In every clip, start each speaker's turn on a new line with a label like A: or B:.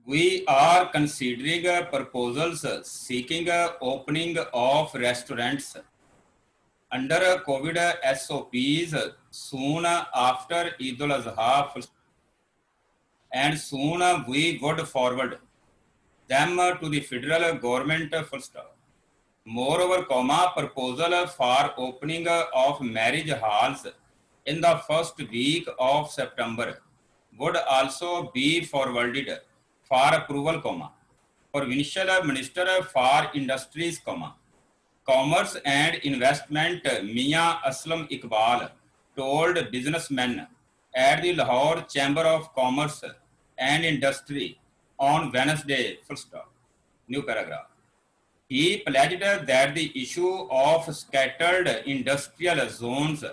A: We are considering proposals seeking opening of restaurants under COVID SOPs soon after Eid al-Adha, and soon we would forward them to the federal government full stop. Moreover, proposal for opening of marriage halls in the first week of September would also be forwarded for approval, Provincial Minister for Industries, Commerce and Investment Mia Aslam Iqbal told businessmen at the Lahore Chamber of Commerce and Industry on Wednesday, full stop. New paragraph. He pledged that the issue of scattered industrial zones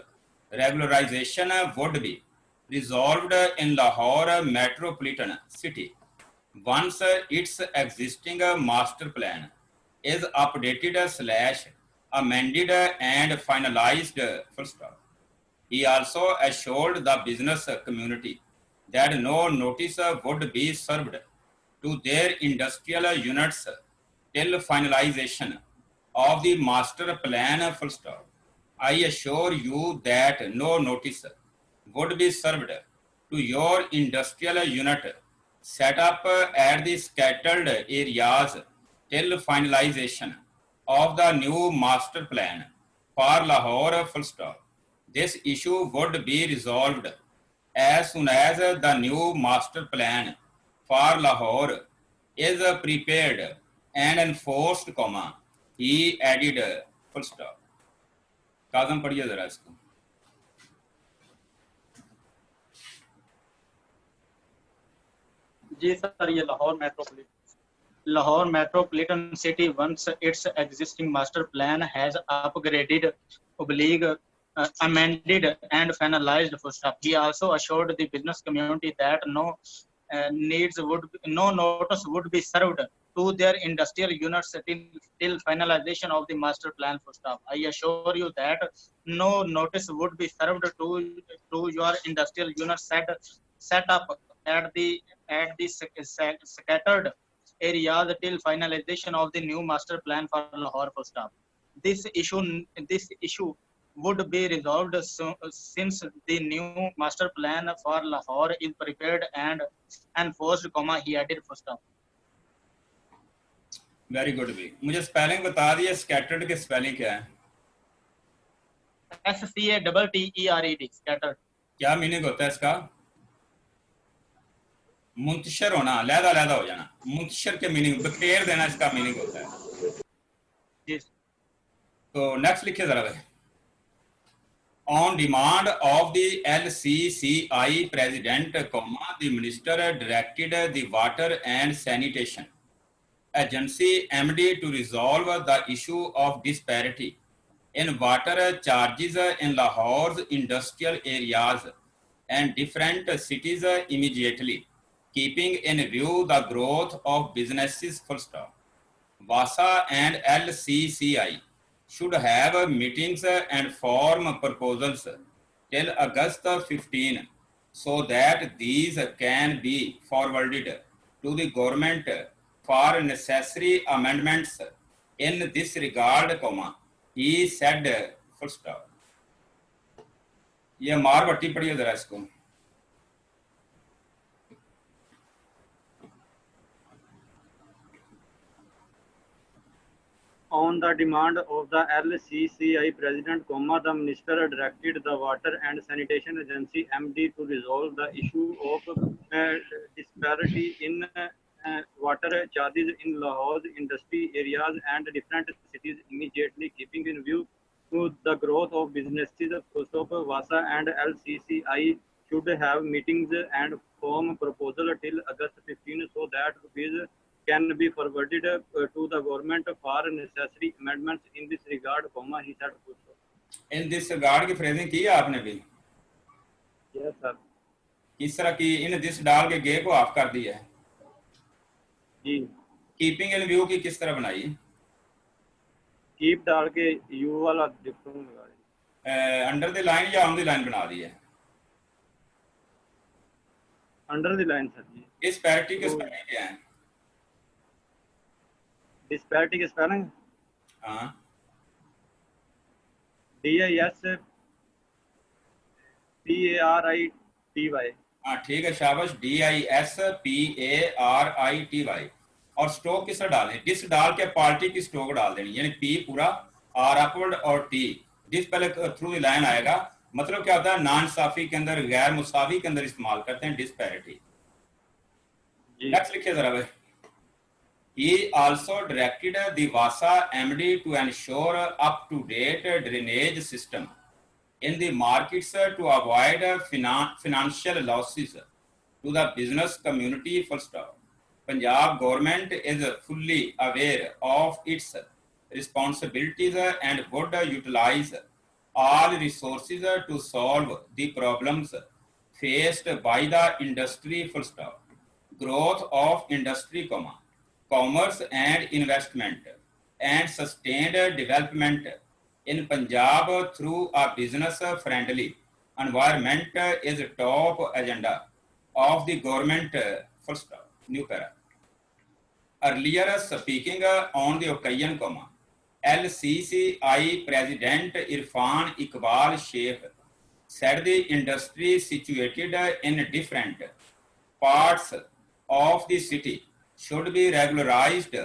A: regularization would be resolved in Lahore metropolitan city once its existing master plan is updated slash amended and finalized. Full stop. He also assured the business community that no notice would be served to their industrial units till finalization of the master plan. Full stop. I assure you that no notice would be served to your industrial unit set up at the scattered areas till finalization of the new master plan for Lahore. Full stop. This issue would be resolved as soon as the new master plan for Lahore is prepared and enforced, he added. Full stop. काजम पढ़िए जरा इसको.
B: जी sir, ये Lahore metropolitan city once its existing master plan has upgraded, amended and finalized. He also assured the business community that no notice would be served to their industrial units till finalization of the master plan. I assure you that no notice would be served to your industrial units set up at the scattered areas till finalization of the new master plan for Lahore. This issue would be resolved since the new master plan for Lahore is prepared and enforced, he added.
A: Very good भी. मुझे spelling बता दिए, scattered की spelling क्या है?
B: SCATTERED. Scattered.
A: क्या meaning होता है इसका? मुंतशर होना, लहदा लहदा हो जाना. मुंतशर के मीनिंग बखेर देना इसका मीनिंग होता है. तो नेक्स्ट लिखिए जरा भाई. On demand of the LCCI president, the minister directed the Water and Sanitation Agency MD to resolve the issue of disparity in water charges in Lahore's industrial areas and different cities immediately, keeping in view the growth of businesses. Full stop. WASA and LCCI should have meetings and form proposals till August 15 so that these can be forwarded to the government for necessary amendments in this regard, he said. Full stop. ये मार भट्टी पढ़िए जरा इसको.
C: On the demand of the LCCI president, the minister directed the Water and Sanitation Agency MD to resolve the issue of disparity in water charges in Lahore's industry areas and different cities immediately, keeping in view to the growth of businesses. WASA and LCCI should have meetings and form proposal till August 15 so that rupees can be forwarded to the government for necessary amendments in this regard, he said.
A: In this regard की phrasing की है आपने भी?
C: Yes sir.
A: किस तरह की? In this डाल के गे को ऑफ कर दिया है
C: जी.
A: कीपिंग इन व्यू की किस तरह बनाई?
C: कीप डाल के यू वाला डिफरेंट लगा दिया.
A: अंडर द लाइन या ऑन द लाइन बना दी है?
C: Under the line sir ji.
A: Disparity के
C: तो
A: स्पेलिंग क्या है?
C: डिस्पैरिटी की स्पेलिंग
A: हाँ
C: DISPARITY।
A: हाँ ठीक है, शाबाश, DISPARITY। और स्ट्रोक किस तरह डालें? डिस डाल के पार्टी की स्ट्रोक डाल देनी, यानी पी पूरा, आर अपवर्ड और टी, डिस पहले थ्रू द लाइन आएगा। मतलब क्या होता है, नाइंसाफी के अंदर, गैर मुसावी के अंदर इस्तेमाल करते हैं डिस्पैरिटी।
C: जी
A: नेक्स्ट लिखिए जरा भाई। He also directed the Vasa MD to ensure up-to-date drainage system in the markets to avoid financial losses to the business community. Full stop. Punjab government is fully aware of its responsibilities and would utilize all resources to solve the problems faced by the industry. Full stop. Growth of industry, commerce and investment, and sustained development in Punjab through a business-friendly environment is top agenda of the government. Full stop. New para. Earlier speaking on the occasion, LCCI President Irfan Iqbal Sheikh said the industry situated in different parts of the city should be regularized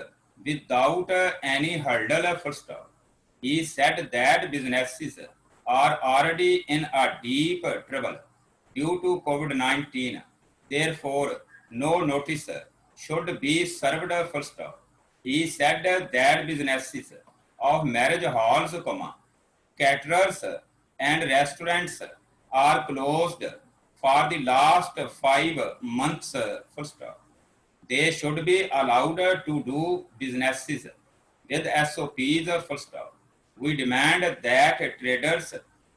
A: without any hurdle. Full stop. He said that businesses are already in a deep trouble due to COVID-19. Therefore, no notice should be served. Full stop. He said that businesses of marriage halls, caterers and restaurants are closed for the last 5 months. Full stop. They should be allowed to do businesses with SOPs. Full stop. We demand that traders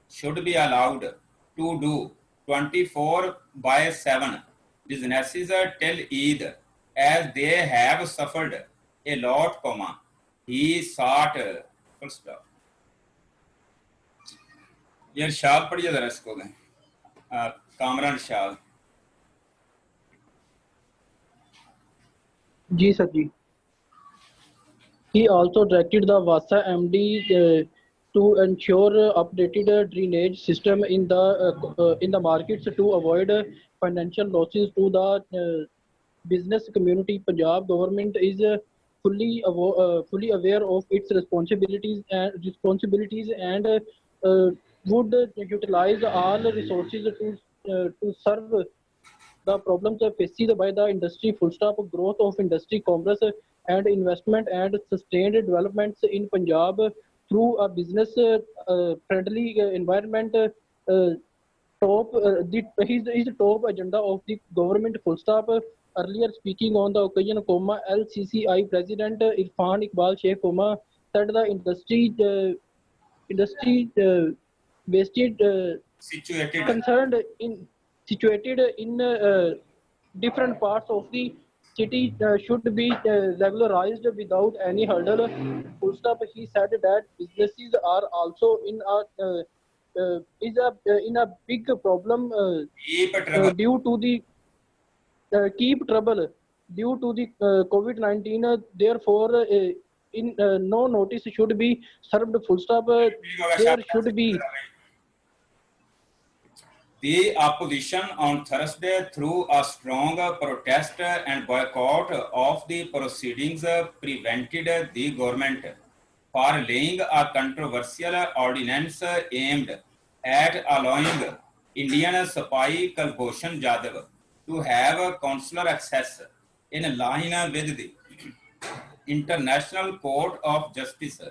A: should be allowed to do 24/7 businesses till Eid, as they have suffered a lot, he sought. Full stop. ये इरशाद पढ़िए जरा इसको दें, कामरान इरशाद।
D: जी sir जी। He also directed the Vasa MD to ensure updated drainage system in the markets to avoid financial losses to the business community. Punjab government is fully aware of its responsibilities and would utilize all resources to serve the problems faced by the industry. Full stop. Growth of industry, commerce and investment, and sustained developments in Punjab through a business friendly environment. Is the top agenda of the government. Full stop. Earlier speaking on the occasion, LCCI President Irfan Iqbal Sheikh, said the industry wasted
A: Situated.
D: concerned in situated in different parts of the city should be regularized without any hurdle. Full stop. He said that businesses are also in a big problem
A: Keep trouble.
D: due to the keep trouble due to the COVID-19. Therefore, no notice should be served. Full stop. There should be.
A: The opposition on Thursday, through a strong protest and boycott of the proceedings, prevented the government for laying a controversial ordinance aimed at allowing Indian Sipahi Kulbhushan Jadhav to have consular access in line with the International Court of Justice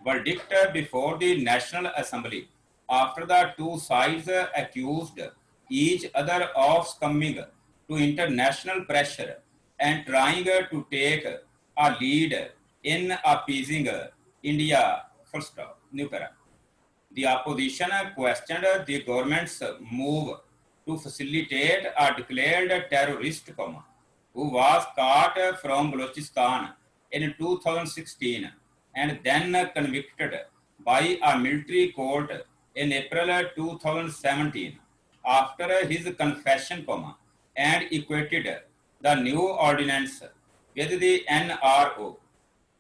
A: verdict before the National Assembly, after the two sides accused each other of succumbing to international pressure and trying to take a lead in appeasing India. Full stop. New para. The opposition questioned the government's move to facilitate a declared terrorist, who was caught from Balochistan in 2016 and then convicted by a military court in April 2017 after his confession, and equated the new ordinance with the NRO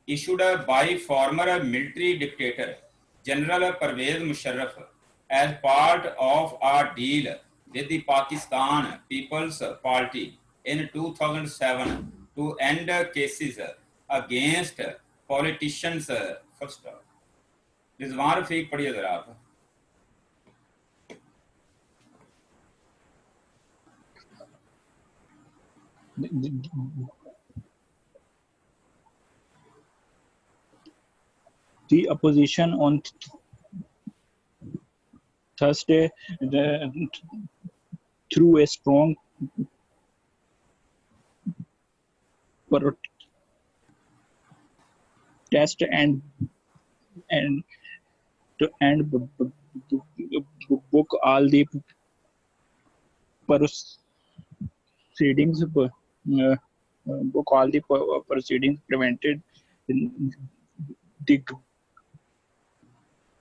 A: issued by former military dictator General Pervez Musharraf as part of a deal with the Pakistan People's Party in 2007 to end cases against politicians. First, Rizwan Rafiq पढ़िए जरा आप.
E: The opposition on Thursday through a strong protest and book all the proceedings. Book all the proceedings prevented the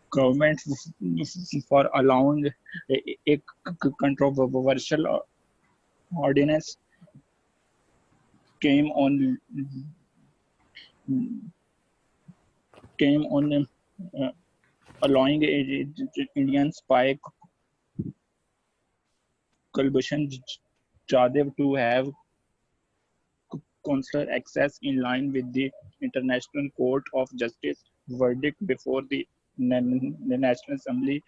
E: government for allowing a controversial ordinance came on allowing Indian spy Kulbhushan Jadhav to have consular access in line with the International Court of Justice verdict before the National Assembly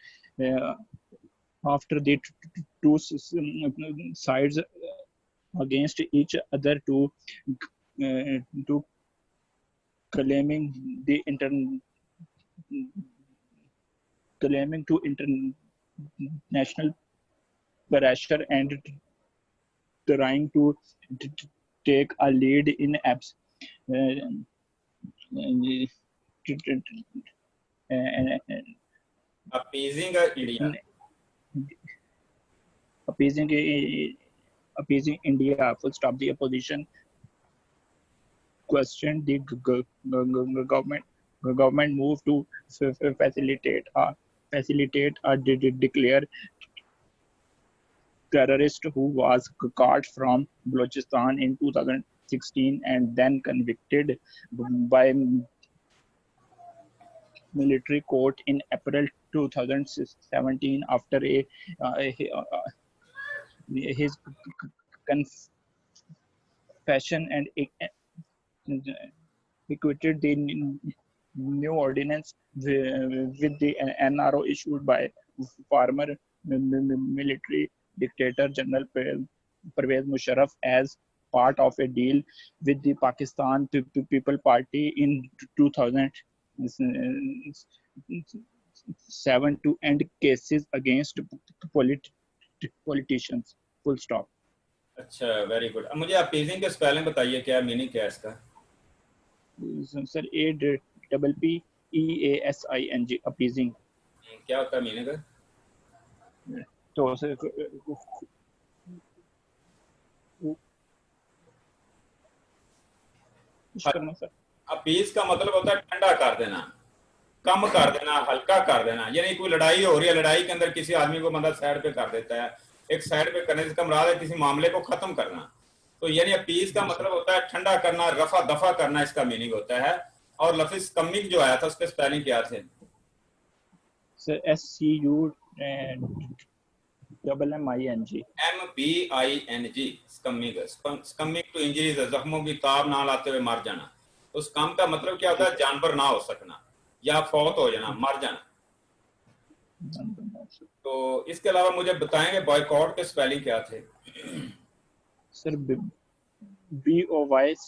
E: after the two sides against each other to claiming to international pressure and trying to take a lead in
A: appeasing India.
E: Appeasing India. Full stop. The opposition questioned the government move to facilitate a declare terrorist who was caught from Balochistan in 2016 and then convicted by military court in April 2017 after his confession and equated the new ordinance with the NRO issued by former military dictator General Pervez Musharraf as part of a deal with the Pakistan People Party in 2007 to end cases against politicians. Full stop.
A: अच्छा, very good. अब मुझे appeasing के spelling बताइए, क्या meaning क्या है इसका?
E: Sir APPEASING appeasing.
A: क्या होता है मीनिंग?
E: तो सर
A: अपीज का मतलब होता है ठंडा कर देना, कम कर देना, हल्का कर देना. यानी कोई लड़ाई हो रही है, लड़ाई के अंदर किसी आदमी को बंदा साइड पे कर देता है. एक साइड पे करने से मुराद है किसी मामले को खत्म करना. तो यानी अपीज का मतलब होता है ठंडा करना, रफा दफा करना, इसका मीनिंग होता है. और लफ्ज कमिंग जो आया था उसके स्पेलिंग क्या थे?
E: Sir SCUMMING.
A: MBING. Scumming to injuries, जख्मों की ताब ना लाते हुए मर जाना. उस काम का मतलब क्या होता है? जानवर ना हो सकना या फौत हो जाना, मर जाना. तो इसके अलावा मुझे बताएंगे बॉयकॉट के स्पेलिंग क्या थे?
E: Sir BOYCOTT.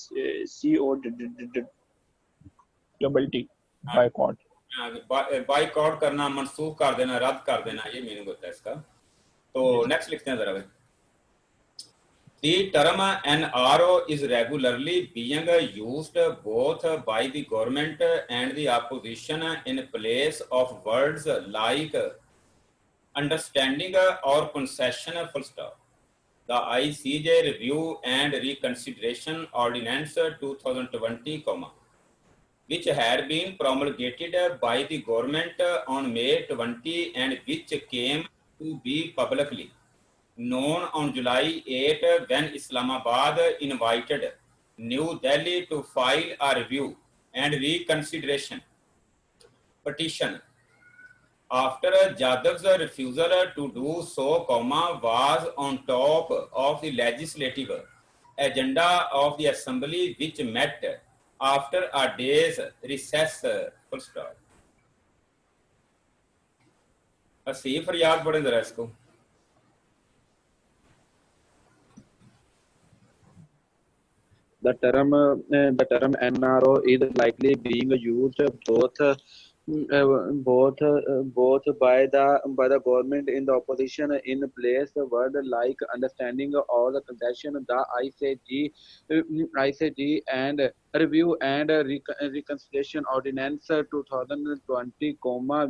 E: बॉयकॉट.
A: बॉयकॉट करना, मनसूख कर देना, रद्द कर देना, ये मीनिंग होता है इसका. तो नेक्स्ट लिखते हैं जरा. The term NRO is regularly being used both by the government and the opposition in place of words like understanding or concession. Full stop. The ICJ Review and Reconsideration Ordinance 2020, which had been promulgated by the government on May 20 and which came to be publicly known on July 8 when Islamabad invited New Delhi to file a review and reconsideration petition. After Jadav's refusal to do so, was on top of the legislative agenda of the assembly, which met after a day's recess. Full stop. असी फरियाद पढ़े जरा इसको.
F: The term NRO is likely being used both by the government in the opposition in place word like understanding or the concession. The ICG and Review and Reconciliation Ordinance 2020,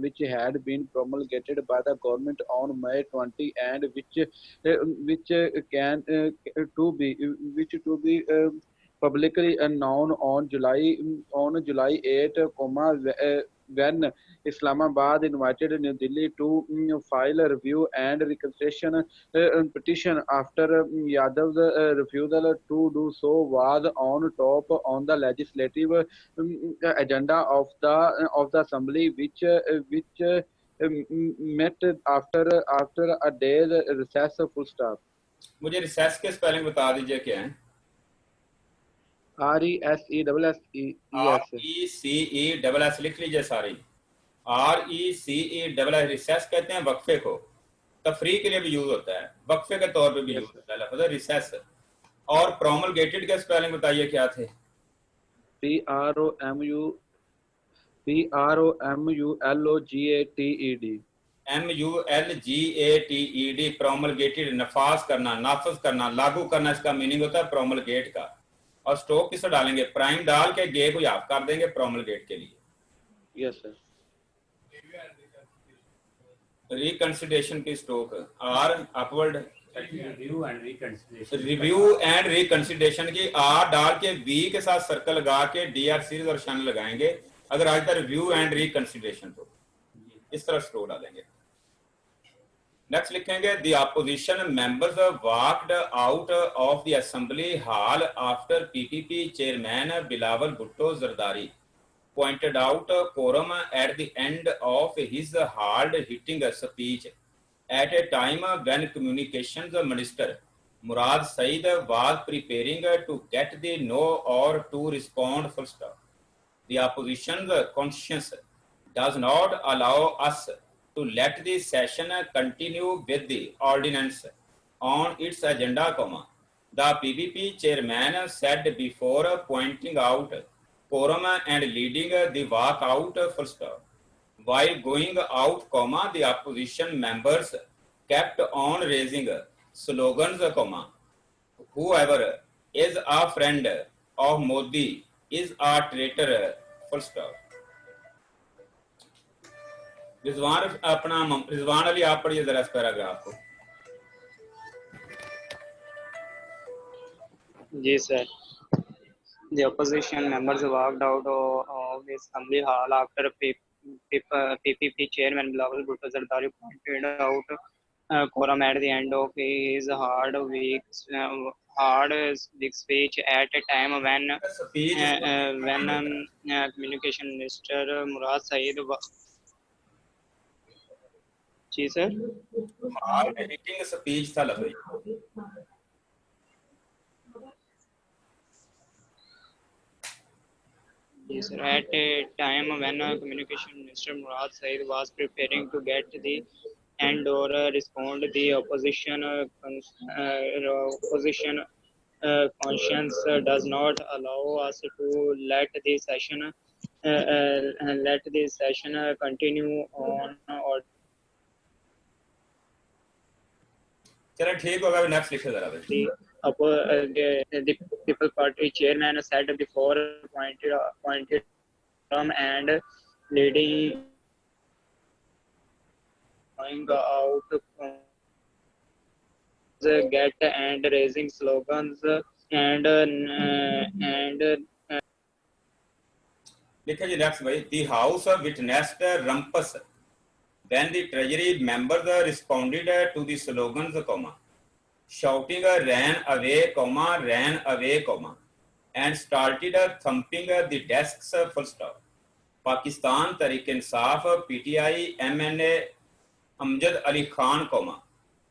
F: which had been promulgated by the government on May 20 and which to be publicly known on July 8, when Islamabad invited New Delhi to file a review and reconciliation petition after Yadav's refusal to do so was on top on the legislative agenda of the assembly, which met after a day's recess. Full stop.
A: मुझे recess के spelling बता दीजिए क्या है. RECESS लिख लीजिए सारी. RECESS recess कहते हैं वक्फे को. तफरी के लिए भी यूज होता है, वक्फे के तौर पे भी यूज होता है लफ्ज़ रिसेस. और प्रोमलगेटेड के स्पेलिंग बताइए क्या थे. MULGATED. प्रोमलगेटेड नफाज करना, नाफज करना, लागू करना, इसका मीनिंग होता है प्रोमलगेट का. और स्ट्रोक किसे डालेंगे, प्राइम डाल के गे को याद कर देंगे प्रोमलगेट के लिए.
F: Yes sir.
A: रिकंसिडरेशन की stroke are upward.
G: Review
A: and reconsideration की आर डाल के वी के साथ सर्कल लगा के डीआर सीरीज और शन लगाएंगे. अगर आज तक रिव्यू एंड रिकंसिडरेशन तो इस तरह स्ट्रोक डालेंगे. नेक्स्ट लिखेंगे the opposition members walked out of the assembly hall after PPP chairman Bilawal Bhutto Zardari pointed out quorum at the end of his hard-hitting speech at a time when communications minister Murad Saeed was preparing to get the no or to respond full stop. The opposition's conscience does not allow us to let the session continue with the ordinance on its agenda, the PPP chairman said before pointing out quorum and leading the walkout full stop. While going out, the opposition members kept on raising slogans, whoever is a friend of Modi is a traitor full stop. Rizwan Ali आप पढ़िए जरा इस paragraph को.
B: जी sir. The opposition members walked out of the assembly hall after PPP chairman Bilawal Bhutto Zardari pointed out quorum at the end of his hard week speech at a time when communication minister Murad Saeed ji sir.
A: Meeting speech था लफ्ज़.
B: Yes, sir. At a time when Communication Minister Murad Saeed was preparing to get the end or respond, the opposition conscience does not allow us to let the session continue on. Or
A: चलो ठीक होगा. Next लिखे जरा भाई.
B: the People Party chairman said before pointed and leading going out get and raising slogans and
A: लिखे जी next भाई. The house witnessed rumpus when the treasury members responded to the slogans, shouting ran away, comma, and started thumping the desks, full stop. Pakistan Tehreek-e-Insaf PTI MNA Amjad Ali Khan, comma,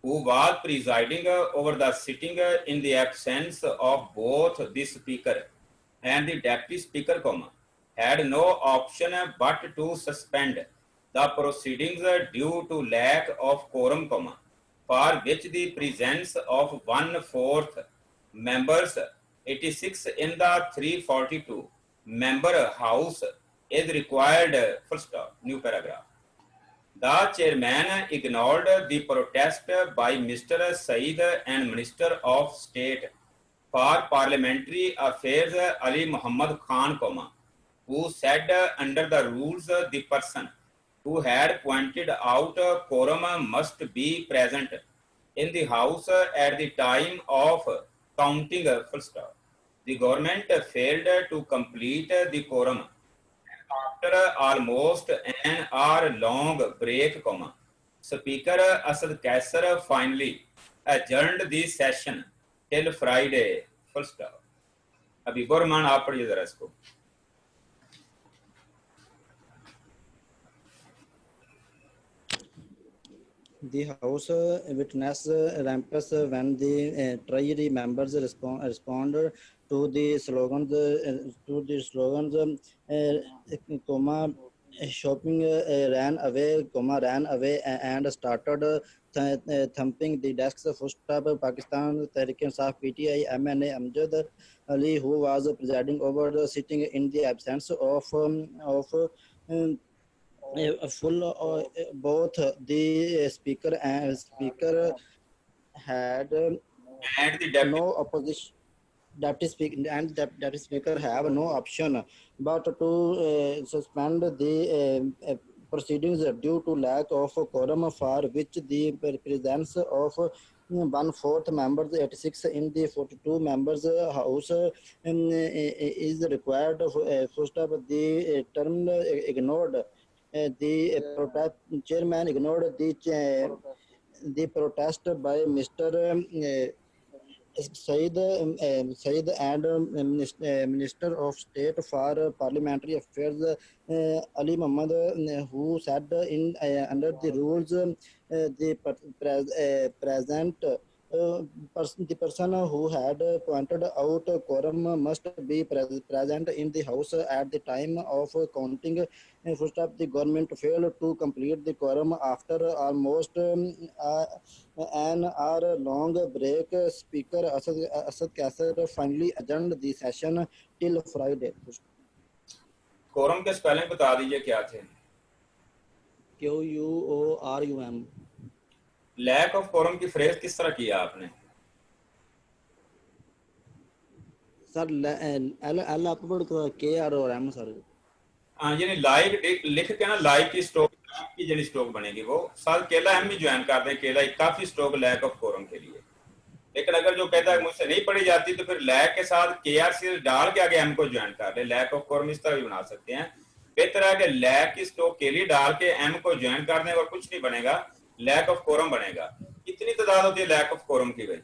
A: who was presiding over the sitting in the absence of both the speaker and the deputy speaker, comma, had no option but to suspend the proceedings due to lack of quorum, comma, for which the presence of 1/4 members, 86 in the 342 member house, is required, full stop. New paragraph. The chairman ignored the protest by Mr. Saeed and Minister of State for Parliamentary Affairs Ali Muhammad Khan, comma, who said under the rules the person who had pointed out quorum must be present in the house at the time of counting, full stop. The government failed to complete the quorum. After almost an hour-long break, comma, Speaker Asad Kaisar finally adjourned the session till Friday, full stop. अभी गोरमान आप पढ़िए जरा इसको.
G: The House witnessed rampants when the Treasury members responded to the slogans, comma, shopping ran away, and started thumping the desks. First up, Pakistan Tehreek-e-Insaf PTI MNA Amjad Ali, who was presiding over the sitting in the absence of full both the speaker had
A: And the deputy.
G: no opposition. Deputy speaker have no option but to suspend the proceedings due to lack of quorum, for which the presence of 1/4 members, 86 in the 42 members house, is required. First up, the term ignored. The chairman ignored the protest by Mr. Saeed and Minister of State for Parliamentary Affairs Ali Muhammad, who said in under the rules the person who had pointed out quorum must be present in the house at the time of counting. First up, the government failed to complete the quorum after almost an hour-long break. Speaker Asad Kaisar finally adjourned the session till Friday.
A: Quorum के spelling बता दीजिए क्या थे.
G: QUORUM.
A: Lack of quorum की phrase किस तरह किया आपने?
G: सर एल अपवर्ड KR और M सर.
A: हाँ, यानी लाइक लिख के ना लाइक की स्ट्रोक की जनी स्ट्रोक बनेगी वो. साल केला एम भी ज्वाइन कर दें, केला काफी स्ट्रोक लैक ऑफ कोरम के लिए. लेकिन अगर जो कहता है मुझसे नहीं पढ़ी जाती तो फिर लैक के साथ KR डाल के आगे एम को ज्वाइन कर ले. लैक ऑफ कोरम इस तरह भी बना सकते हैं. बेहतर है कि लैक की स्ट्रोक के लिए डाल के एम को ज्वाइन कर दें और कुछ नहीं बनेगा, लैक ऑफ कोरम बनेगा. कितनी तादाद होती है लैक ऑफ कोरम की भाई?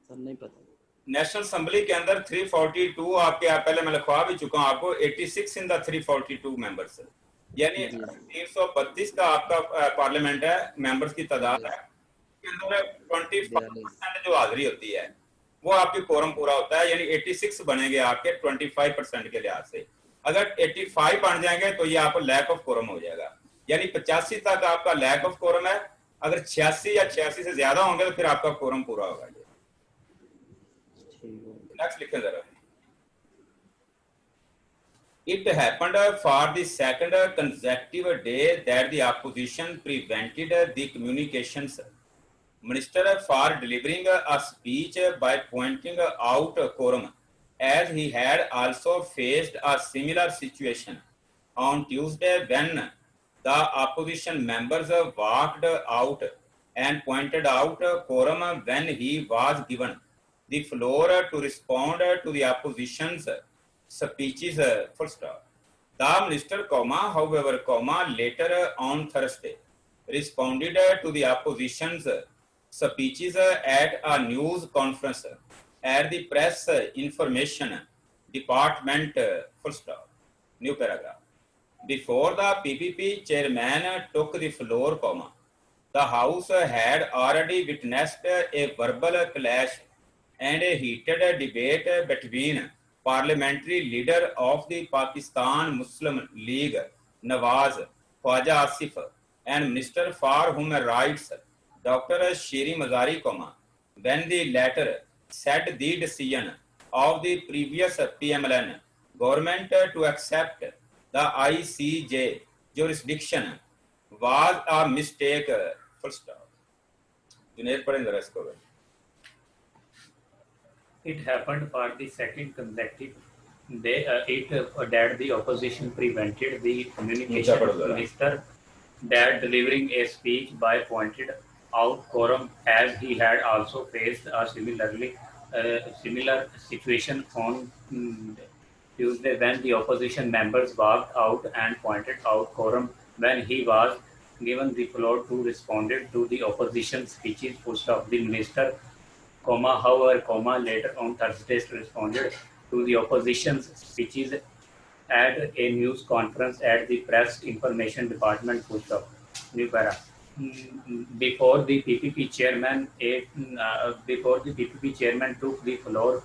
G: सर नहीं पता.
A: नेशनल असेंबली के अंदर 342 आपके पहले मैं लिखवा भी चुका हूं आपको, 86 इन द 342 मेंबर्स, यानी 332 का आपका पार्लियामेंट है, मेंबर्स की तादाद है. के अंदर 25% जो हाजिरी होती है वो आपकी कोरम पूरा होता है, यानी 86 बनेंगे आपके 25% के लिहाज से. अगर 85 बन जाएंगे तो ये आपको लैक ऑफ कोरम हो जाएगा, यानी 85 तक आपका लैक ऑफ कोरम है. अगर 86 या 86 से ज्यादा होंगे तो फिर आपका कोरम पूरा होगा. नेक्स्ट लिखें जरा. It happened for the second consecutive day that the opposition prevented the communications. Minister for delivering a speech by pointing out quorum, as he had also faced a similar situation on Tuesday when the opposition members walked out and pointed out quorum when he was given the floor to respond to the opposition's speeches, full stop. The minister, however, later on Thursday responded to the opposition's speeches at a news conference at the press information department. Full stop. New paragraph. Before the PPP chairman took the floor, comma, the House had already witnessed a verbal clash and a heated debate between parliamentary leader of the Pakistan Muslim League, Nawaz Khwaja Asif, and Minister for Human Rights, Dr. Shiri Mazari, when the latter said the decision of the previous PMLN government to accept the ICJ jurisdiction was a mistake. Full stop. Junaid, पढ़ें जरा इसको.
H: It happened for the second consecutive day that the opposition prevented the communication minister that delivering a speech by pointed out quorum, as he had also faced a similar situation on Tuesday when the opposition members walked out and pointed out quorum when he was given the floor to respond to the opposition speeches. Post of the minister, however, later on Thursday responded to the opposition's speeches at a news conference at the press information department. Post of new para. Before the PPP chairman took the floor,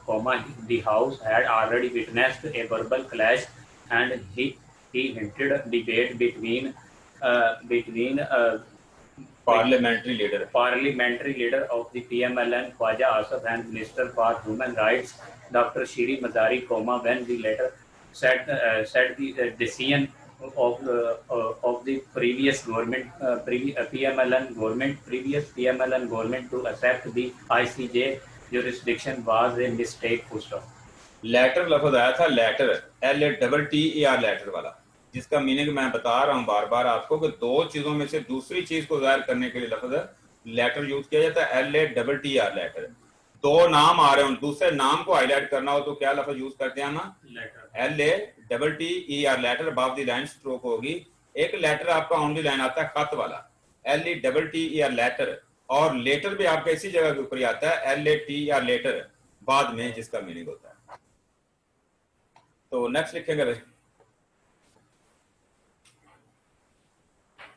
H: the House had already witnessed a verbal clash and he hinted debate between parliamentary leader of the PMLN Khwaja Asif and Minister for Human Rights Dr. Shiri Mazari, when the latter said the decision of the previous PMLN government to accept the ICJ jurisdiction was a mistake.
A: Latter लफ्ज आया था, letter LATTER letter वाला, जिसका meaning मैं बता रहा हूं बार बार आपको कि दो चीजों में से दूसरी चीज को जाहिर करने के लिए लफ्ज लेटर यूज किया जाता है, LATTER लेटर. दो नाम आ रहे हो, दूसरे नाम को हाईलाइट करना हो तो क्या लफ्ज यूज करते हैं हम? LATTER latter above the line stroke होगी. एक लेटर आपका ऑनली लाइन आता है खत वाला, LATTER लेटर, और लेटर भी आपका इसी जगह के ऊपर ही आता है, LATER लेटर बाद में, जिसका मीनिंग होता है. तो नेक्स्ट लिखेंगे भाई.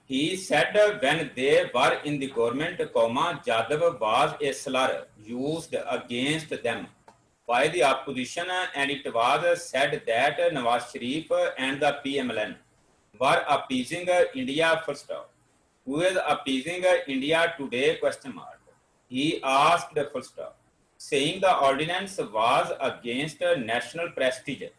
A: He said when they were in the government, Jadhav was a slur used against them by the opposition, and it was said that Nawaz Sharif and the PMLN were appeasing India. First off, who is appeasing India today? Question mark. He asked first off, saying the ordinance was against national prestige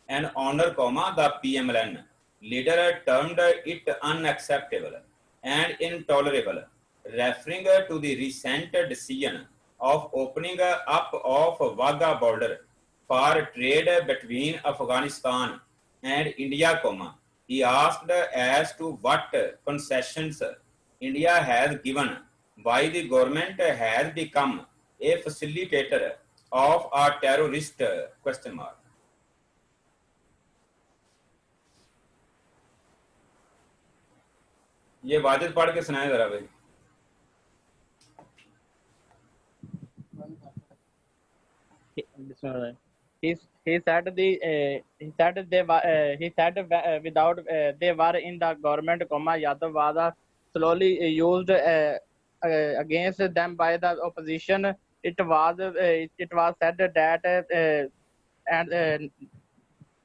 A: and honor, the PMLN leader termed it unacceptable and intolerable, referring to the recent decision of opening up of Wagah border for trade between Afghanistan and India, he asked as to what concessions India has given, why the government has become a facilitator of a terrorist, question mark. ये वाजिद पढ़ के सुनाए जरा भाई.
B: He said without they were in the government, Yadav was slowly used against them by the opposition. It was said that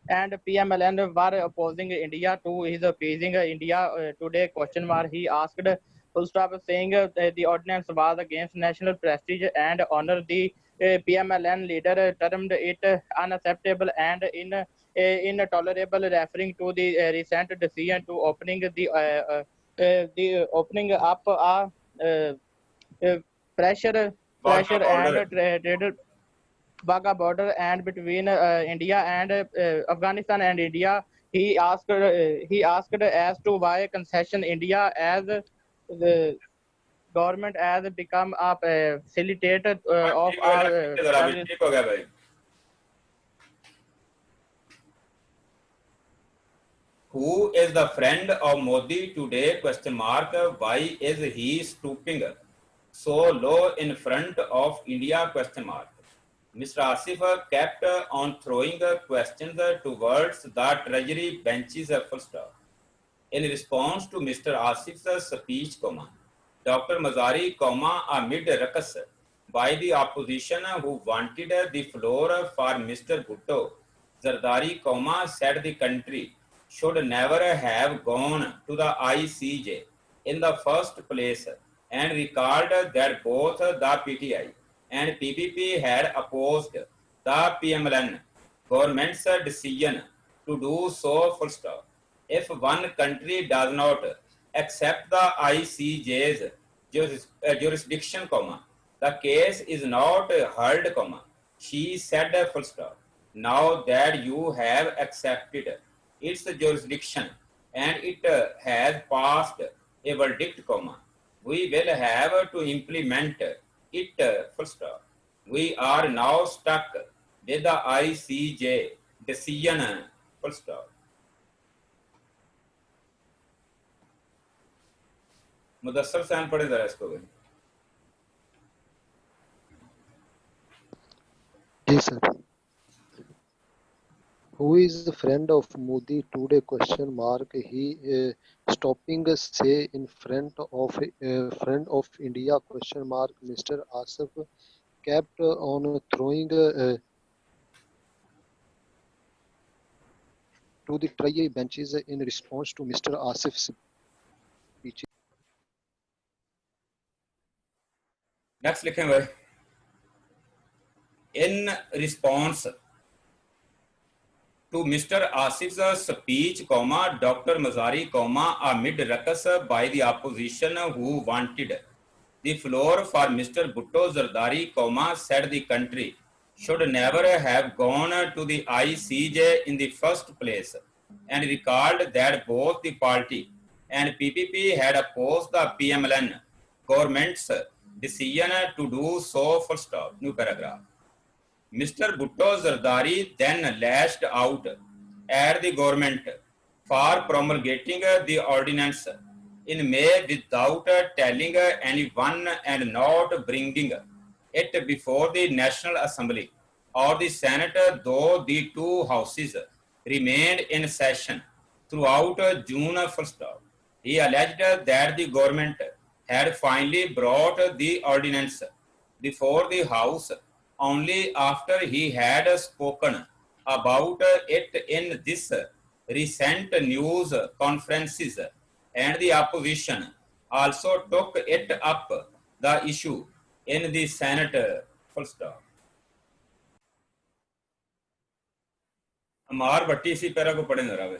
B: and PMLN were opposing India to his appeasing India today. Question mark. He asked full stop, saying the ordinance was against national prestige and honor. The PMLN leader termed it unacceptable and intolerable, referring to the recent decision to opening the opening up pressure and trade Wagah border and between India and Afghanistan and India. He asked as to why concession India as the government has become a facilitator of our
A: Who is the friend of Modi today? Question mark. Why is he stooping so low in front of India? Question mark. Mr. Asif kept on throwing questions towards the treasury benches. Full stop. In response to Mr. Asif's speech, Dr. Mazari, amid ruckus by the opposition who wanted the floor for Mr. Bhutto, Zardari, said the country should never have gone to the ICJ in the first place and recalled that both the PTI and PPP had opposed the PMLN government's decision to do so. Full stop. If one country does not accept the ICJ's jurisdiction, the case is not heard, she said. Full stop. Now that you have accepted its jurisdiction and it has passed a verdict, we will have to implement it. Full stop. We are now stuck with the ICJ decision. Full stop. Mudassar साहब पढ़े जरा इसको भी।
I: जी sir. Who is the friend of Modi today? Question mark. He stopping say in front of friend of India? Question mark. Mr. Asif kept on throwing to the trial benches in response to Mr. Asif's speech.
A: Next लिखें भाई। In response to Mr. Asif's speech, Dr. Mazari, amid ruckus by the opposition who wanted the floor for Mr. Bhutto Zardari, said the country should never have gone to the ICJ in the first place and recalled that both the party and PPP had opposed the PMLN government's decision to do so. Full stop. New paragraph. Mr. Bhutto Zardari then lashed out at the government for promulgating the ordinance in May without telling anyone and not bringing it before the National Assembly or the Senate, though the two houses remained in session throughout June. Full stop. He alleged that the government had finally brought the ordinance before the House only after he had spoken about it in this recent news conferences, and the opposition also took it up the issue in the Senate. Full stop. अमार भट्टी इसी para को पढ़े जरा वे।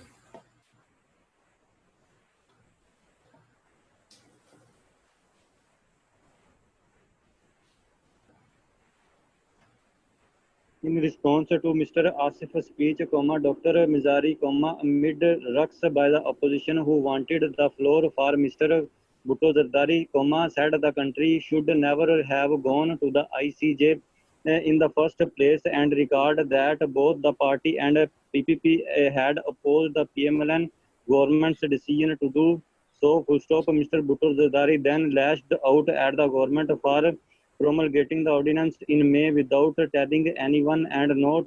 C: In response to Mr. Asif's speech, Dr. Mizari, amid ruckus by the opposition who wanted the floor for Mr. Bhutto Zardari, said the country should never have gone to the ICJ in the first place and recalled that both the party and PPP had opposed the PMLN government's decision to do so. Full stop. Mr. Bhutto Zardari then lashed out at the government for promulgating the ordinance in May without telling anyone and not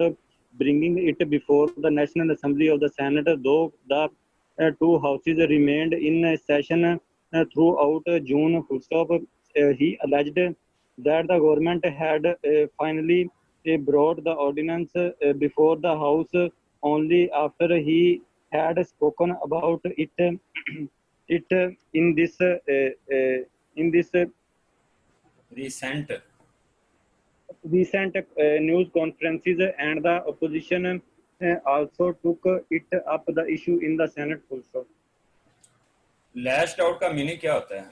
C: bringing it before the National Assembly of the Senate, though the two houses remained in session throughout June. Full stop. He alleged that the government had finally brought the ordinance before the House only after he had spoken about it in this recent news conferences, and the opposition also took it up the issue in the Senate. Full stop.
A: Lashed out का meaning क्या होता है?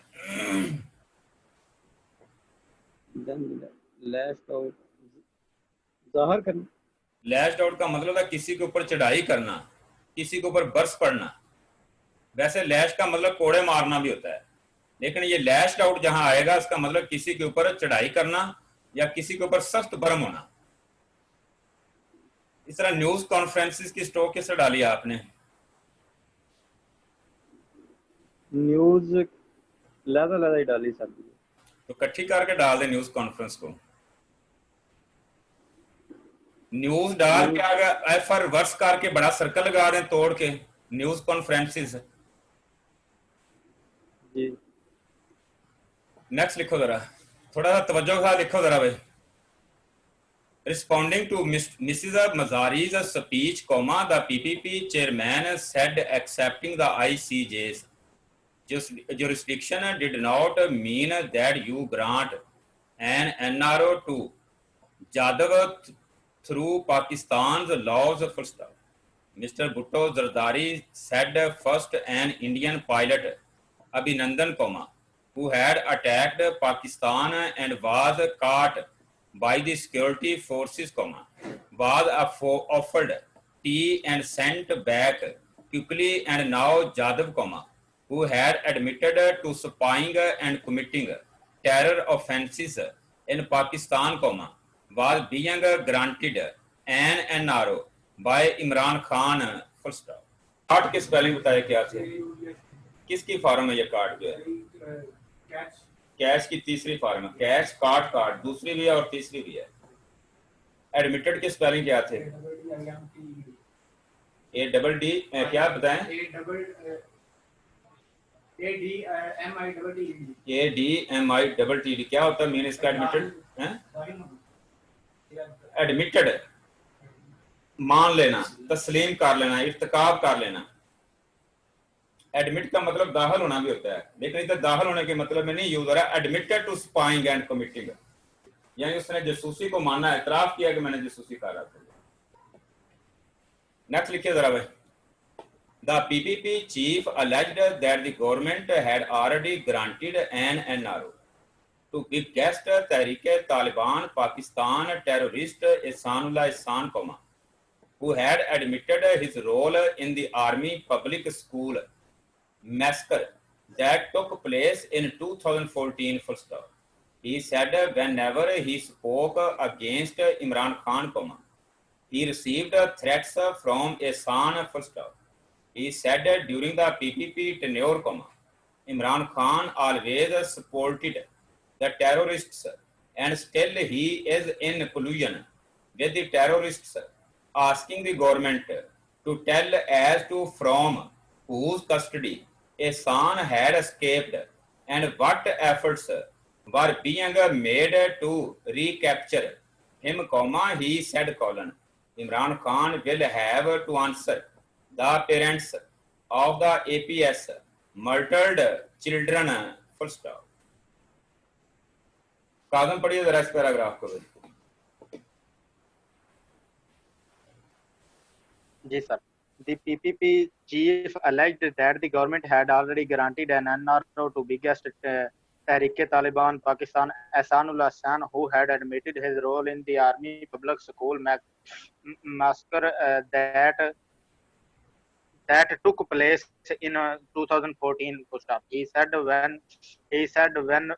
C: Lashed out जाहिर करना।
A: Lashed out का मतलब है किसी के ऊपर चढ़ाई करना, किसी के ऊपर बरस पड़ना। वैसे लैश का मतलब कोड़े मारना भी होता है, लेकिन ये लैश्ड आउट जहां आएगा इसका मतलब किसी के ऊपर चढ़ाई करना या किसी के ऊपर सख्त भरम होना। इस तरह न्यूज कॉन्फ्रेंसेस की स्टोक किस डाली आपने?
C: न्यूज लहदा ही डाली सर।
A: तो इकट्ठी करके डाल दे न्यूज कॉन्फ्रेंस को, न्यूज डाल के अगर एफ रिवर्स करके बड़ा सर्कल लगा दें तोड़ के न्यूज कॉन्फ्रेंसिस।
C: जी
A: नेक्स्ट लिखो जरा, थोड़ा सा तवज्जो के साथ लिखो जरा भाई। Responding to Mrs. Mazari's speech, the PPP chairman said accepting the ICJ's jurisdiction did not mean that you grant an NRO to Jadhav through Pakistan's laws. First, Mr. Bhutto Zardari said first an Indian pilot, Abhinandan, who had attacked Pakistan and was caught by the security forces, was offered tea and sent back quickly, and now Jadhav, who had admitted to spying and committing terror offences in Pakistan, was being granted an NRO by Imran Khan. Full stop. Card की spelling बताए क्या थे, किसकी form है ये card जो है? Cash की तीसरी फॉर्म है, कैश कार्ड कार्ड दूसरी भी है और तीसरी भी है। एडमिटेड की स्पेलिंग क्या थे? ए डबल डी क्या बताएं? ADMI क्या होता है मीन इसका? एडमिटेड एडमिटेड मान लेना, तस्लीम कर लेना, इर्तिकाब कर लेना। एडमिट का मतलब दाखिल होना भी होता है, लेकिन इधर दाखिल होने के मतलब में नहीं यूज हो रहा है admitted to spying and committing, यानी उसने जासूसी को माना, इतराफ किया कि मैंने जासूसी करा था। नेक्स्ट लिखिए जरा भाई। The PPP chief alleged that the government had already granted an NRO to biggest Tehreek-e-Taliban Pakistan terrorist Ehsanullah Ehsan, who had admitted his role in the army public school massacre that took place in 2014. Full stop. He said whenever he spoke against Imran Khan, he received threats from Ehsan. Full stop. He said during the PPP tenure, Imran Khan always supported the terrorists and still he is in collusion with the terrorists, asking the government to tell as to from whose custody Ehsan had escaped and what efforts were being made to recapture him, he said, Imran Khan will have to answer the parents of the APS murdered children. Full stop. कागज पढ़िए जरा इस paragraph को।
B: जी sir. The PPP chief alleged that the government had already granted an NRO to biggest Tehreek-e-Taliban Pakistan Ehsanullah Ehsan, who had admitted his role in the army public school massacre that took place in 2014. He said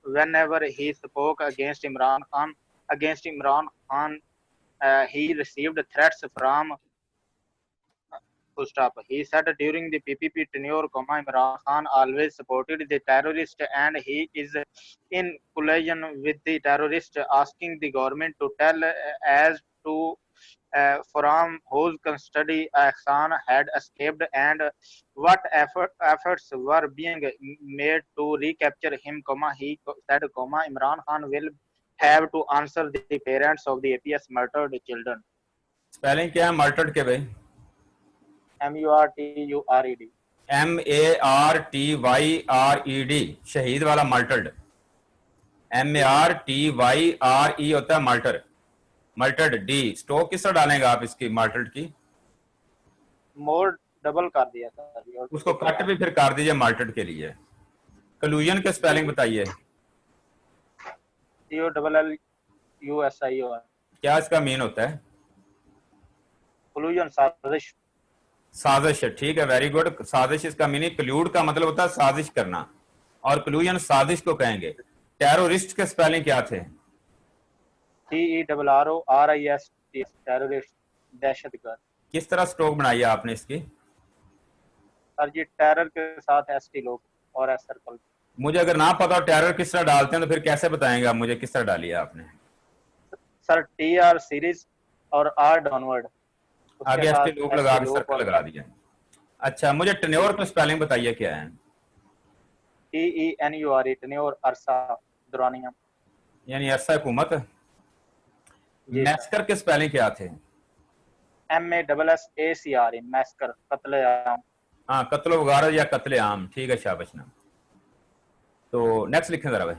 B: whenever he spoke against Imran Khan, he received threats from. He said during the PPP tenure, Imran Khan always supported the terrorist and he is in collusion with the terrorist, asking the government to tell as to from whose custody Ehsan had escaped and what efforts were being made to recapture him, he said, Imran Khan will have to answer the parents of the APS murdered children.
A: Spelling क्या है मर्टर्ड के भाई?
B: MURTURED.
A: MARTYRED शहीद वाला मर्टर्ड। MARTYRE होता है मर्टर, मर्टर्ड। D stock किस तरह डालेंगे आप इसकी मर्टर्ड की?
B: मोर डबल कर दिया सर,
A: उसको कट भी फिर कर दीजिए मर्टर्ड के लिए। कलूजन के स्पेलिंग बताइए।
B: COLLUSION।
A: क्या इसका मीन होता है?
B: कलूजन, साजिश।
A: साजिश है, ठीक है, वेरी गुड। साजिश इसका मीनिंग, कल्यूड का मतलब होता है साजिश करना, और कलूजन साजिश को कहेंगे। टेररिस्ट के स्पेलिंग क्या थे?
B: TERRORIST, टेररिस्ट, दहशतगर्द।
A: किस तरह स्ट्रोक बनाई है आपने इसकी?
B: सर जी टेरर के साथ एसटी लोग or a circle.
A: मुझे अगर ना पता हो टेरर किस तरह डालते हैं तो फिर कैसे बताएंगे आप मुझे किस तरह डाली है आपने?
B: सर TR सीरीज और R डाउनवर्ड,
A: आगे एसटी लूप लगा के सर्कल लगा दिया। अच्छा, मुझे टेन्योर का स्पेलिंग बताइए क्या है?
B: TENURE, टेन्योर, अरसा, दौरानिया,
A: यानी अरसा हुकूमत। मैस्कर के स्पेलिंग क्या थे?
B: MASSACRE, मैस्कर, कत्ले-आम।
A: हाँ, कत्लो वगारत या कत्ले आम, ठीक है, शाबाश नाम। तो नेक्स्ट लिखें जरा भाई।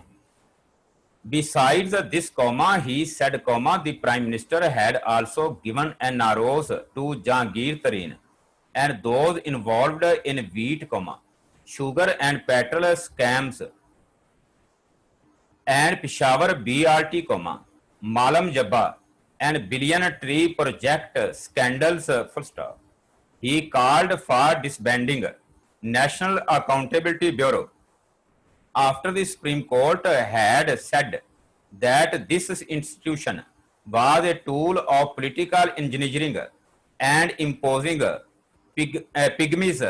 A: Besides this comma, he said comma, the prime minister had also given NROs to Jahangir Tareen and those involved in wheat comma, sugar and petrol scams and Peshawar BRT comma, Malam Jabba and billion tree project scandals full stop. He called for disbanding National Accountability Bureau after the Supreme Court had said that this institution was a tool of political engineering and imposing pygmies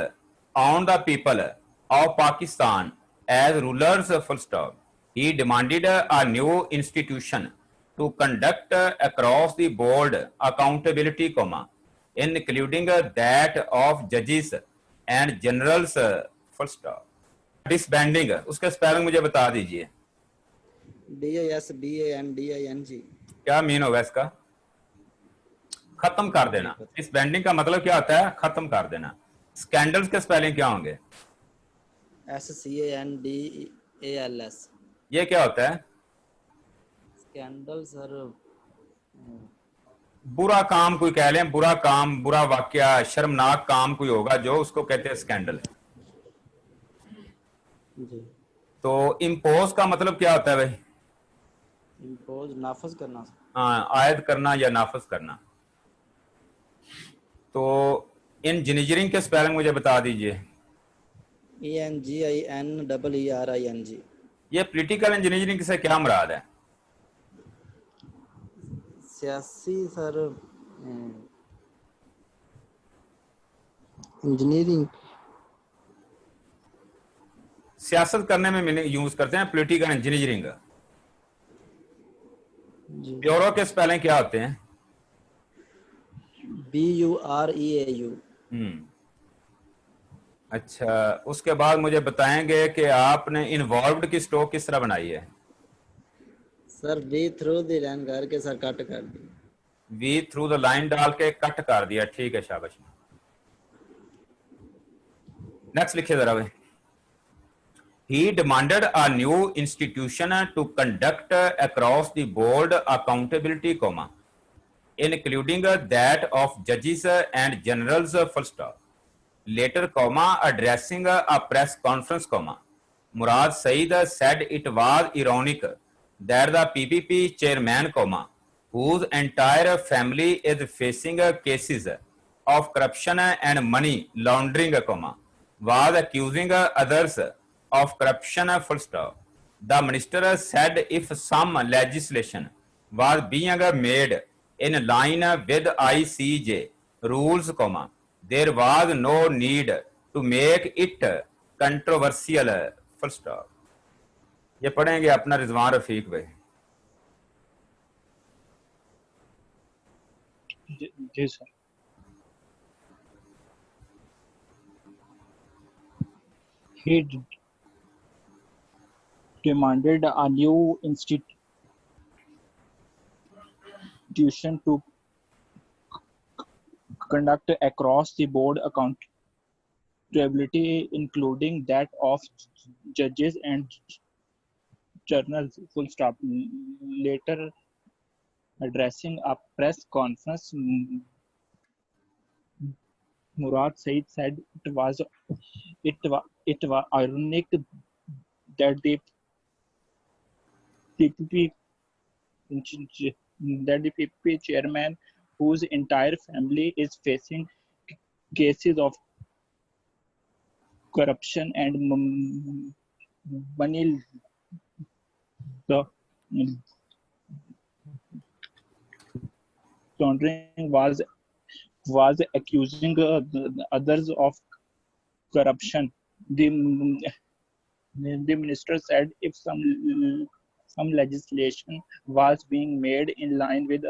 A: on the people of Pakistan as rulers, full stop. He demanded a new institution to conduct across the board accountability, including that of judges and generals, full stop. डिसबैंडिंग, उसका spelling मुझे बता दीजिए।
G: DISBANDING।
A: क्या mean होगा इसका? खत्म कर देना। डिसबैंडिंग का मतलब क्या होता है? खत्म कर देना। स्कैंडल्स के स्पेलिंग क्या होंगे?
G: SCANDALS।
A: ये क्या होता है?
G: स्कैंडल सर
A: बुरा काम कोई कह लें, बुरा काम, बुरा वाकया, शर्मनाक काम कोई होगा जो, उसको कहते हैं स्कैंडल।
G: जी।
A: तो इम्पोज का मतलब क्या होता है भाई?
G: इम्पोज नाफज करना।
A: हाँ, आयद करना या नाफज करना। तो इंजीनियरिंग के स्पेलिंग मुझे बता दीजिए।
G: ENGINEERING।
A: ये पॉलिटिकल इंजीनियरिंग से क्या मुराद है?
G: सियासी सर इंजीनियरिंग,
A: सियासत करने में मीनिंग यूज करते हैं पॉलिटिकल इंजीनियरिंग। ब्यूरो के स्पेलिंग क्या होते हैं?
G: BUREAU।
A: अच्छा, उसके बाद मुझे बताएंगे कि आपने इन्वॉल्व्ड की स्ट्रोक किस तरह बनाई है?
G: Sir V through the line करके सर कट कर दी।
A: वी थ्रू द लाइन डाल के कट कर दिया, ठीक है, शाबाश। नेक्स्ट लिखिए जरा भाई। He demanded a new institution to conduct across the board accountability, including that of judges and generals, full stop. Later, addressing a press conference, Murad Saeed said it was ironic that the PPP chairman, whose entire family is facing cases of corruption and money laundering, was accusing others of corruption, full stop. The minister said if some legislation was being made in line with ICJ rules, there was no need to make it controversial, full stop. ये पढ़ेंगे अपना रिजवान रफीक भाई।
E: जी sir. He demanded a new institution to conduct across the board accountability, including that of judges and journals, full stop. Later, addressing a press conference, Murad Saeed said it was ironic that the PPP chairman, whose entire family is facing cases of corruption and money laundering, was accusing others of corruption. The The minister said if some legislation was being made in line with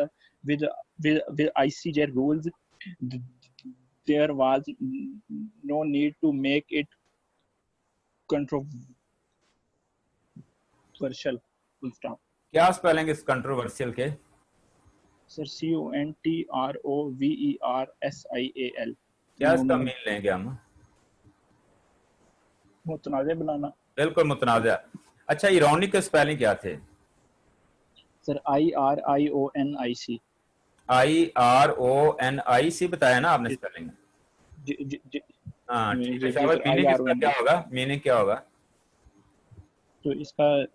E: ICJ rules, there was no need to make it controversial. Full stop.
A: क्या spelling इस controversial के?
E: Sir, CONTROVERSIAL.
A: क्या इसका mean लेंगे हम?
E: मुतनाज़े बनाना.
A: बिल्कुल मुतनाज़ा. अच्छा, इरोनिक के स्पेलिंग क्या थे?
E: Sir IRIONIC.
A: IRONIC बताया ना आपने स्पेलिंग? हाँ ठीक है. शाबाश. मीनिंग इसका क्या होगा? मीनिंग क्या होगा?
E: तो इसका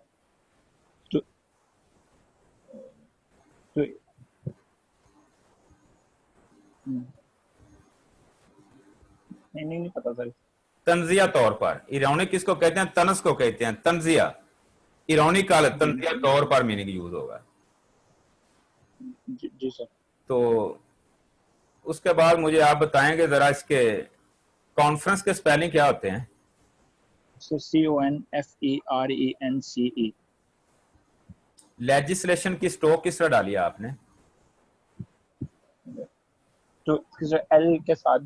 E: नहीं पता सर.
A: तंजिया तौर पर. इरोनिक किसको कहते हैं? तनस को कहते हैं. तंजिया. इरोनिकल तंजिया तौर पर मीनिंग यूज होगा.
E: जी सर.
A: तो उसके बाद मुझे आप बताएंगे जरा इसके कॉन्फ्रेंस के स्पेलिंग क्या होते हैं?
E: Sir CONFERENCE.
A: लेजिस्लेशन की स्ट्रोक किस तरह डाली आपने?
E: तो L के साथ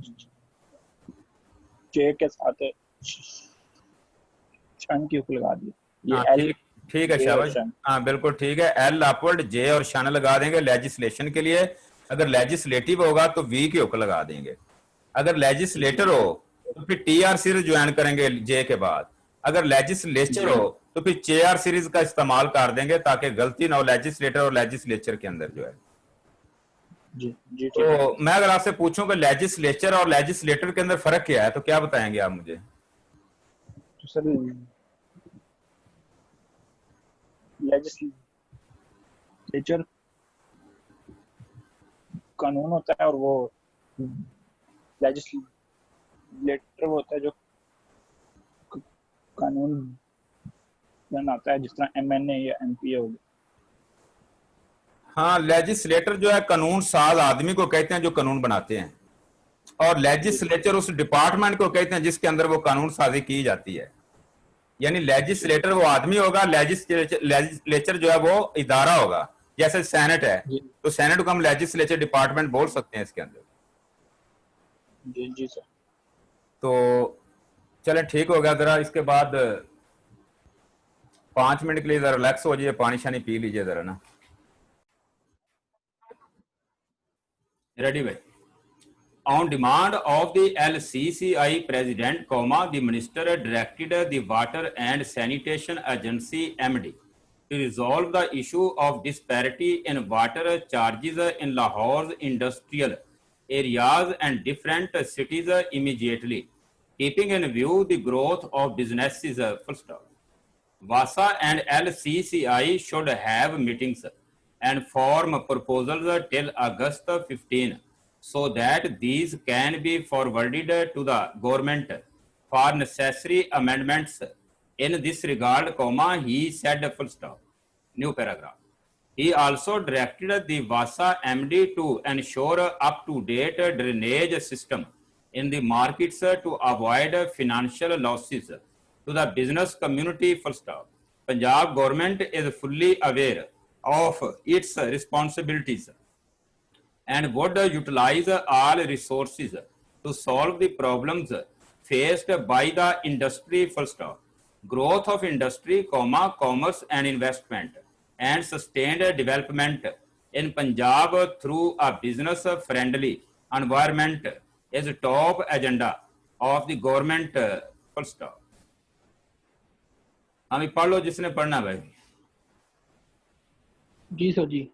E: J के साथ शन की हुक लगा दी. ये L
A: ठीक है. शाबाश. हाँ बिल्कुल ठीक है. L अपवर्ड, J और शन लगा देंगे लेजिस्लेशन के लिए. अगर लेजिस्लेटिव होगा तो V की हुक लगा देंगे. अगर लेजिस्लेटर हो तो फिर TR सीरीज ज्वाइन करेंगे J के बाद. अगर लेजिस्लेचर हो तो फिर JR सीरीज का इस्तेमाल कर देंगे ताकि गलती ना हो लेजिस्लेटर और लेजिस्लेचर के अंदर जो है.
E: जी.
A: तो मैं अगर आपसे पूछूं कि लेजिस्लेचर और लेजिस्लेटर के अंदर फर्क क्या है तो क्या बताएंगे आप मुझे?
E: तो सर लेजिस्लेचर कानून होता है और वो लेजिस्लेटर होता है जो कानून बनाता है, जिस तरह MNA या MPA हो गया.
A: हाँ, लेजिस्लेटर जो है कानून साज आदमी को कहते हैं जो कानून बनाते हैं, और लेजिस्लेचर उस डिपार्टमेंट को कहते हैं जिसके अंदर वो कानून साजी की जाती है. यानी लेजिस्लेटर वो आदमी होगा, लेजिस्लेचर जो है वो इदारा होगा. जैसे सेनेट है तो सेनेट को हम लेजिस्लेचर डिपार्टमेंट बोल सकते हैं इसके अंदर.
E: जी सर.
A: तो चलें ठीक हो गया. जरा इसके बाद 5 मिनट के लिए जरा रिलैक्स हो जाइए, पानी शानी पी लीजिए जरा ना. रेडी भाई. On demand of the LCCI President, the Minister directed the Water and Sanitation Agency MD to resolve the issue of disparity in water charges in Lahore's industrial areas and different cities immediately, keeping in view the growth of businesses. Full stop. WASA and LCCI should have meetings and form proposals till August 15 so that these can be forwarded to the government for necessary amendments. In this regard, he said, full stop. New paragraph. He also directed the WASA MD to ensure up-to-date drainage system in the markets to avoid financial losses to the business community. Full stop. Punjab government is fully aware of its responsibilities and would utilize all resources to solve the problems faced by the industry. Full stop. Growth of industry, commerce and investment and sustained development in Punjab through a business-friendly environment is top agenda of the government. Full stop. हमें पढ़ लो जिसने पढ़ना भाई.
D: जी sir जी.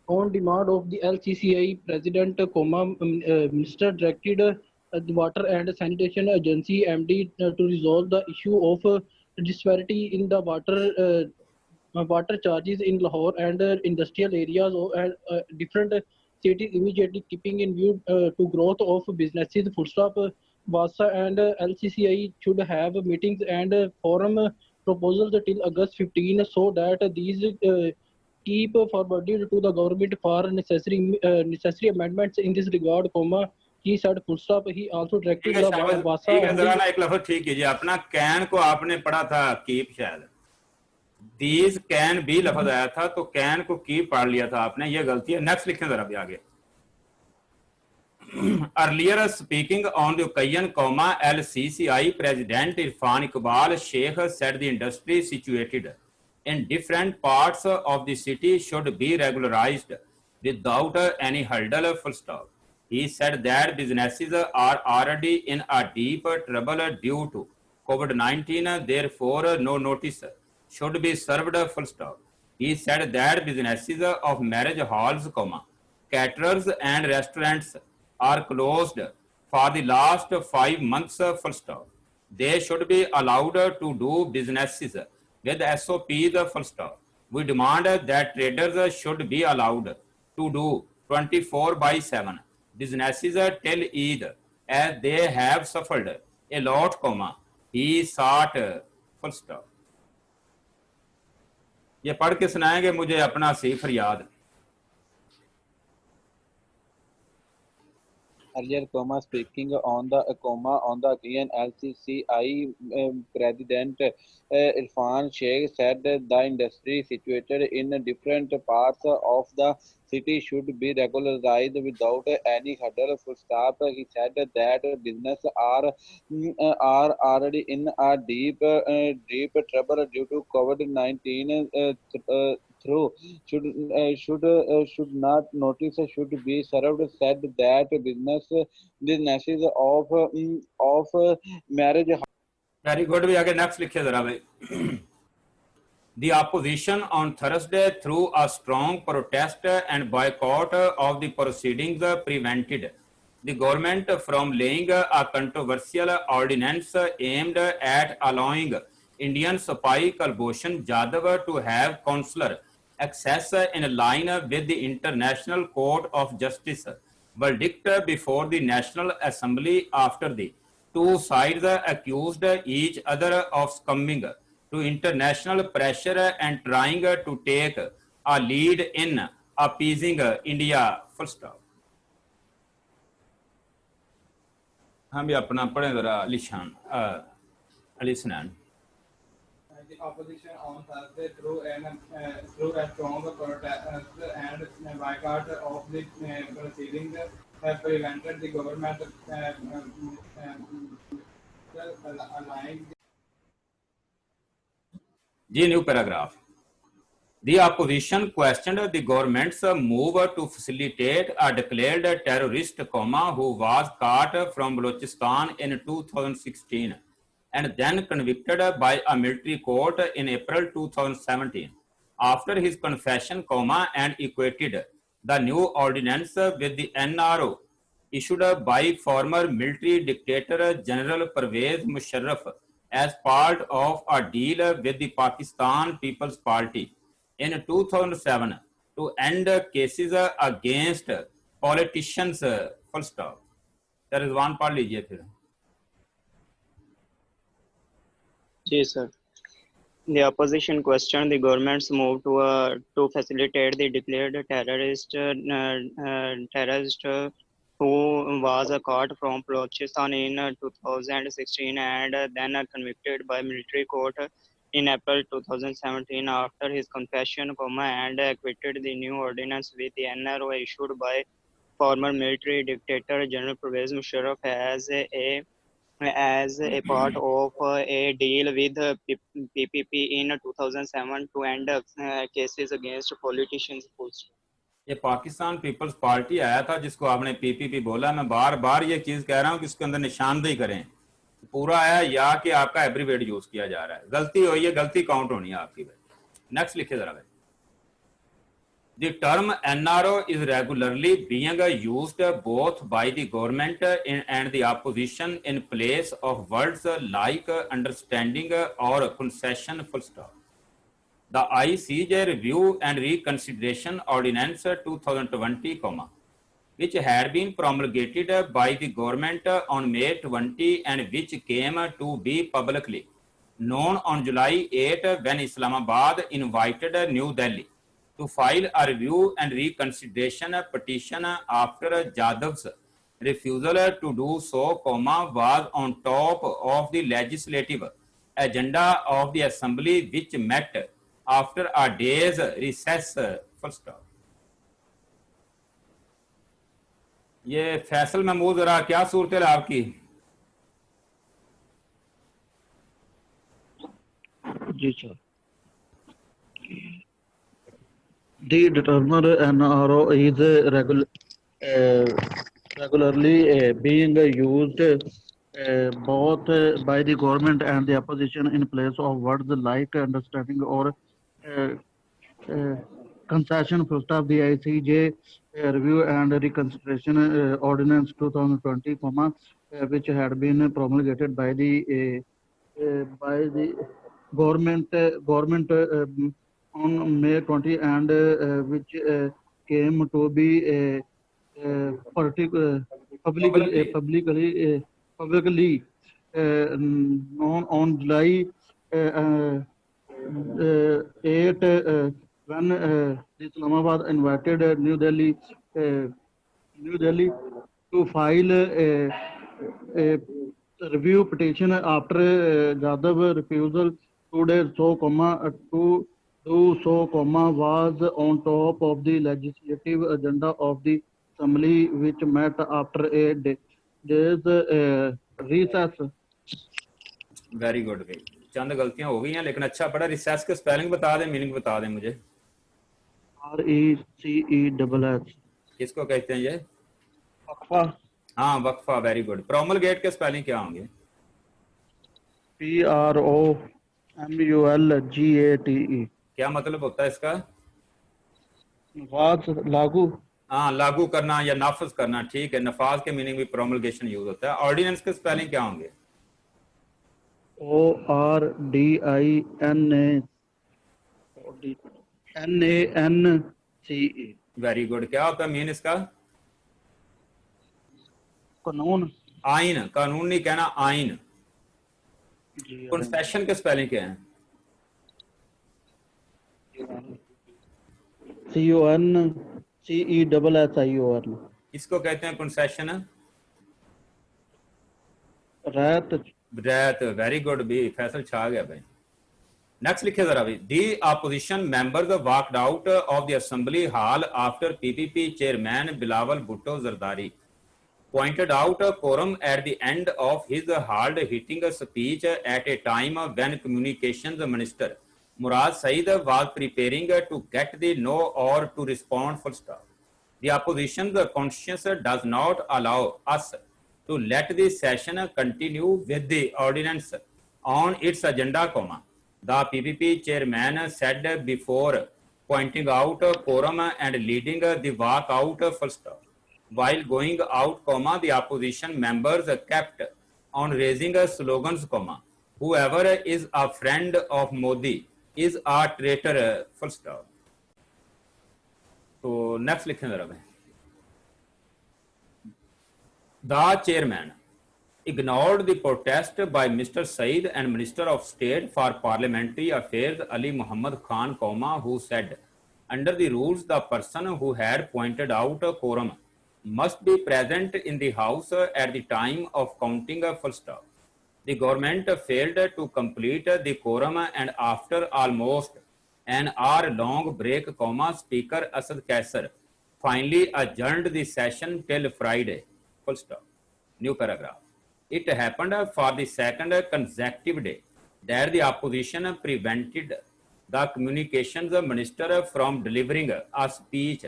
D: On demand of the LCCI President, Minister directed the Water and Sanitation Agency MD to resolve the issue of disparity in the water charges in Lahore and industrial areas and different cities immediately, keeping in view to growth of businesses. Full stop. WASA and LCCI should have meetings and forum proposals till August 15 so that these keep forwarded to the government for necessary amendments. In this regard, he said full stop. He also
A: ठीक
D: directed
A: है
D: the
A: शाबाश,
D: Wasa
A: ठीक है, जरा
D: MD.
A: ना एक लफ्ज ठीक कीजिए अपना। कैन को आपने पढ़ा था कीप, शायद दीज कैन भी लफ्ज आया था, तो कैन को कीप पढ़ लिया था आपने, ये गलती है। नेक्स्ट लिखें जरा भी आगे। Earlier speaking on the occasion, LCCI President Irfan Iqbal Sheikh said the industry situated in different parts of the city should be regularized without any hurdle, full stop. He said that businesses are already in a deep trouble due to COVID-19, therefore no notice should be served, full stop. He said that businesses of marriage halls, caterers and restaurants are closed for the last 5 months, full stop. They should be allowed to do businesses with SOPs, full stop. We demand that traders should be allowed to do 24/7 businesses till Eid, as they have suffered a lot, he sought, full stop. ये पढ़ के सुनाएंगे मुझे अपना सी फरियाद।
F: Earlier, speaking on the occasion, LCCI President Irfan Sheikh said the industry situated in different parts of the city should be regularized without any hurdle, full stop. He said that business are already in a deep trouble due to COVID-19. Should not notice should be served. Said that businesses of marriage.
A: Very good. भी आगे next लिखिए जरा भाई। The opposition on Thursday, through a strong protest and boycott of the proceedings, prevented the government from laying a controversial ordinance aimed at allowing Indian spy Kulbhushan Jadhav to have consular access in line with the International Court of Justice verdict before the National Assembly, after the two sides accused each other of succumbing to international pressure and trying to take a lead in appeasing India, full stop. हम भी अपना पढ़ें जरा अली सनान।
J: The opposition on Thursday through a strong protest and boycott of the proceedings prevented the government allowing.
A: New paragraph. The opposition questioned the government's move to facilitate a declared terrorist, who was caught from Balochistan in 2016 and then convicted by a military court in April 2017. After his confession, and equated the new ordinance with the NRO issued by former military dictator General Pervez Musharraf as part of a deal with the Pakistan People's Party in 2007 to end cases against politicians, full stop. There is one part लीजिए फिर।
K: जी sir. The opposition questioned the government's move to facilitate the declared terrorist who was caught from Balochistan in 2016 and then convicted by military court in April 2017 after his confession, and acquitted the new ordinance with the NRO issued by former military dictator General Pervez Musharraf as a part of a deal with PPP in 2007 to end cases against politicians.
A: ये Pakistan peoples party आया था जिसको आपने PPP बोला। मैं बार बार ये चीज कह रहा हूँ कि इसके अंदर निशानदेही करें, पूरा आया या कि आपका एब्रीवेट यूज किया जा रहा है। गलती हुई है, गलती काउंट होनी है आपकी भाई। नेक्स्ट लिखिए जरा भाई। The term NRO is regularly being used both by the government and the opposition in place of words like understanding or concession, full stop. The ICJ Review and Reconsideration Ordinance 2020, which had been promulgated by the government on May 20 and which came to be publicly known on July 8 when Islamabad invited New Delhi to file a review and reconsideration petition after Jadhav's refusal to do so, was on top of the legislative agenda of the assembly, which met after a day's recess. Full stop. ये फैसल महमूद, जरा क्या सूरत है आपकी?
L: जी sir, the determiner NRO is regularly being used both by the government and the opposition in place of words like understanding or concession. First of the ICJ review and reconsideration ordinance 2020, which had been promulgated by the government on May 20, and which came to be publicly known on July 8, when Islamabad invited New Delhi to file a review petition after Jadhav refusal to do so, was on top of the legislative agenda of the assembly, which met after a day's recess.
A: Very good भाई, चंद गलतियां हो गई हैं लेकिन अच्छा पढ़ा। Recess के spelling बता दें, मीनिंग बता दें मुझे।
L: RECESS
A: किसको कहते हैं ये?
L: वक्फा।
A: हाँ, वक्फा, वेरी गुड। प्रोमलगेट के स्पेलिंग क्या होंगे?
L: PROMULGATE।
A: क्या मतलब होता है इसका?
L: नफाज, लागू।
A: हाँ, लागू करना या नाफज करना, ठीक है। नफाज के मीनिंग भी प्रोमलगेशन यूज होता है। ऑर्डिनेंस के स्पेलिंग क्या होंगे?
L: ORDINANCE।
A: Very good. क्या होता है मीन इसका?
L: कानून,
A: आइन। कानून नहीं कहना, आइन। कंसेशन के स्पेलिंग क्या है?
L: CONCESSION।
A: इसको कहते हैं कंसेशन।
L: रैत।
A: रैत, वेरी गुड भी, फैसल छा गया भाई। नेक्स्ट लिखे जरा भी। दी opposition members walked out of the assembly hall after PPP chairman Bilawal Bhutto Zardari pointed out a quorum at the end of his hard-hitting speech at a time when communications minister Murad Saeed was preparing to get the no or to respond full stop. The opposition's conscience does not allow us to let the session continue with the ordinance on its agenda, the PPP chairman said before pointing out quorum and leading the walkout full stop. While going out, the opposition members kept on raising slogans, whoever is a friend of Modi is a traitor, full stop. So next लिखें जरा भाई। The chairman ignored the protest by Mr. Saeed and Minister of State for Parliamentary Affairs Ali Muhammad Khan, who said, under the rules, the person who had pointed out a quorum must be present in the house at the time of counting a full stop. The government failed to complete the quorum, and after almost an hour-long break, Speaker Asad Kaisar finally adjourned the session till Friday. Full stop. New paragraph. It happened for the second consecutive day that the opposition prevented the communications minister from delivering a speech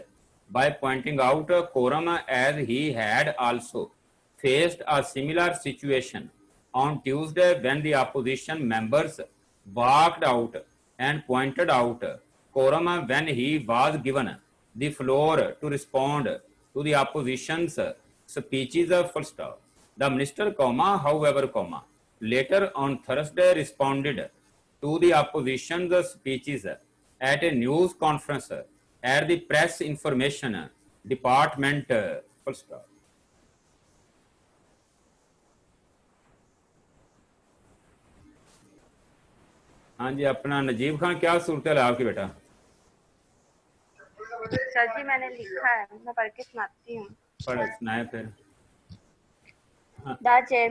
A: by pointing out a quorum, as he had also faced a similar situation on Tuesday when the opposition members walked out and pointed out quorum when he was given the floor to respond to the opposition's speeches, full stop. The minister, however, later on Thursday responded to the opposition's speeches at a news conference at the press information department, full stop. हाँ जी, अपना नजीब खान, क्या सूरत है आपकी बेटा?
M: Sir जी मैंने लिखा है, मैं पढ़ के सुनाती हूँ।
A: पढ़ सुनाए फिर।
M: The chair.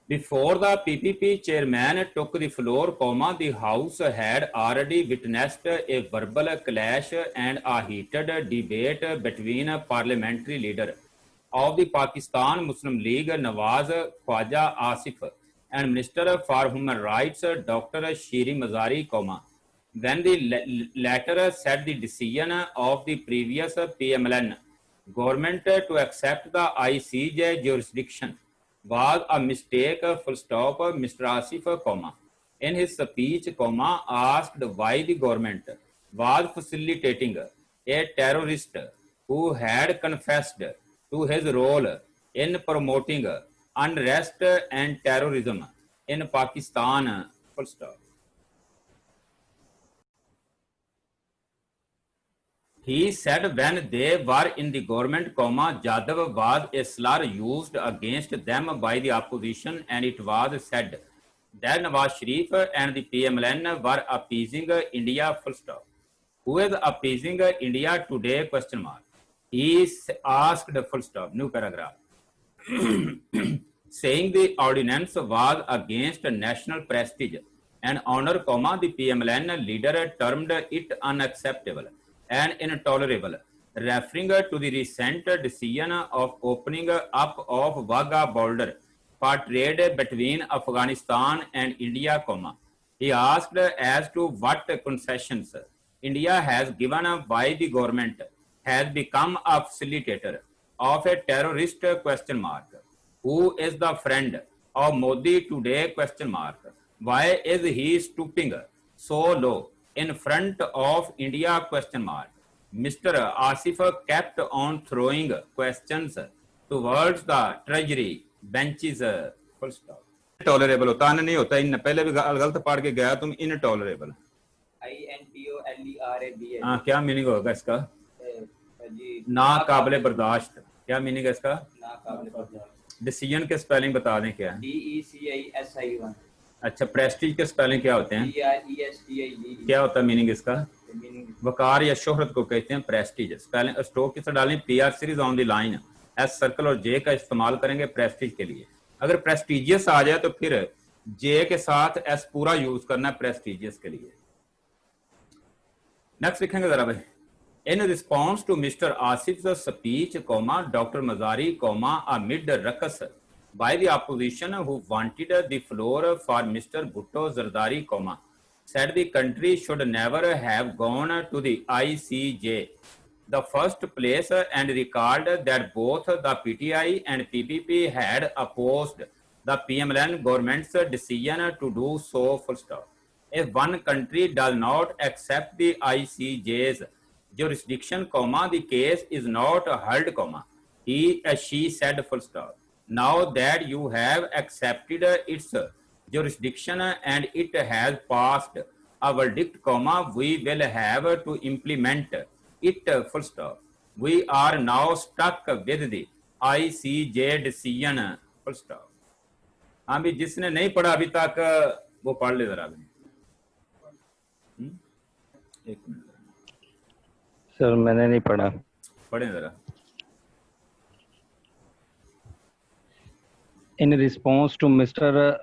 A: Before the PPP chairman took the floor, the House had already witnessed a verbal clash and a heated debate between a parliamentary leader of the Pakistan Muslim League, Nawaz Khwaja Asif, and Minister for Human Rights, Dr. Shiri Mazari, when the latter said the decision of the previous PMLN government to accept the ICJ jurisdiction was a mistake, full stop. Mr. Asif, in his speech, asked why the government was facilitating a terrorist who had confessed to his role in promoting unrest and terrorism in Pakistan, full stop. He said when they were in the government, Jadhav was a slur used against them by the opposition, and it was said that Nawaz Sharif and the PMLN were appeasing India, full stop. Who is appeasing India today, question mark. He asked, full stop, new paragraph. Saying the ordinance was against national prestige and honor, the PMLN leader termed it unacceptable and intolerable, referring to the recent decision of opening up of Wagah border for trade between Afghanistan and India, he asked as to what concessions India has given why the government has become a facilitator of a terrorist, question mark. Who is the friend of Modi today, question mark. Why is he stooping so low in front of India, question mark. Mr. Asif kept on throwing questions towards the treasury benches, full stop. Tolerable होता नहीं होता, इन पहले भी गलत पढ़ के गया तुम, इनटॉलरेबल INTOLERABL। हाँ, क्या मीनिंग होगा इसका? नाकाबिले बर्दाश्त। क्या मीनिंग है इसका? नाकाबिले बर्दाश्त। डिसीजन के स्पेलिंग बता दें क्या? DECISION। अच्छा, प्रेस्टीज के स्पेलिंग क्या होते हैं? PRESTIGE। क्या होता है मीनिंग इसका? वकार या शोहरत को कहते हैं प्रेस्टीज। स्पेलिंग स्ट्रोक किस डालें? PR series on the line, S circle और J का इस्तेमाल करेंगे प्रेस्टीज के लिए। अगर प्रेस्टीजियस आ जाए तो फिर J के साथ S पूरा यूज करना है प्रेस्टीजियस के लिए। नेक्स्ट लिखेंगे जरा भाई। In response to Mr. Asif's speech, Dr. Mazari, amid ruckus by the opposition who wanted the floor for Mr. Bhutto Zardari, said the country should never have gone to the ICJ, the first place, and recalled that both the PTI and PPP had opposed the PMLN government's decision to do so, full stop. If one country does not accept the ICJ's jurisdiction, the case is not heard, she said, full stop. Now that you have accepted its jurisdiction and it has passed a verdict, we will have to implement it, full stop. We are now stuck with the ICJ decision, full stop. हाँ भी, जिसने नहीं पढ़ा अभी तक वो पढ़ ले जरा भी। एक मिनट
N: सर, मैंने नहीं पढ़ा।
A: पढ़े जरा।
N: In response to Minister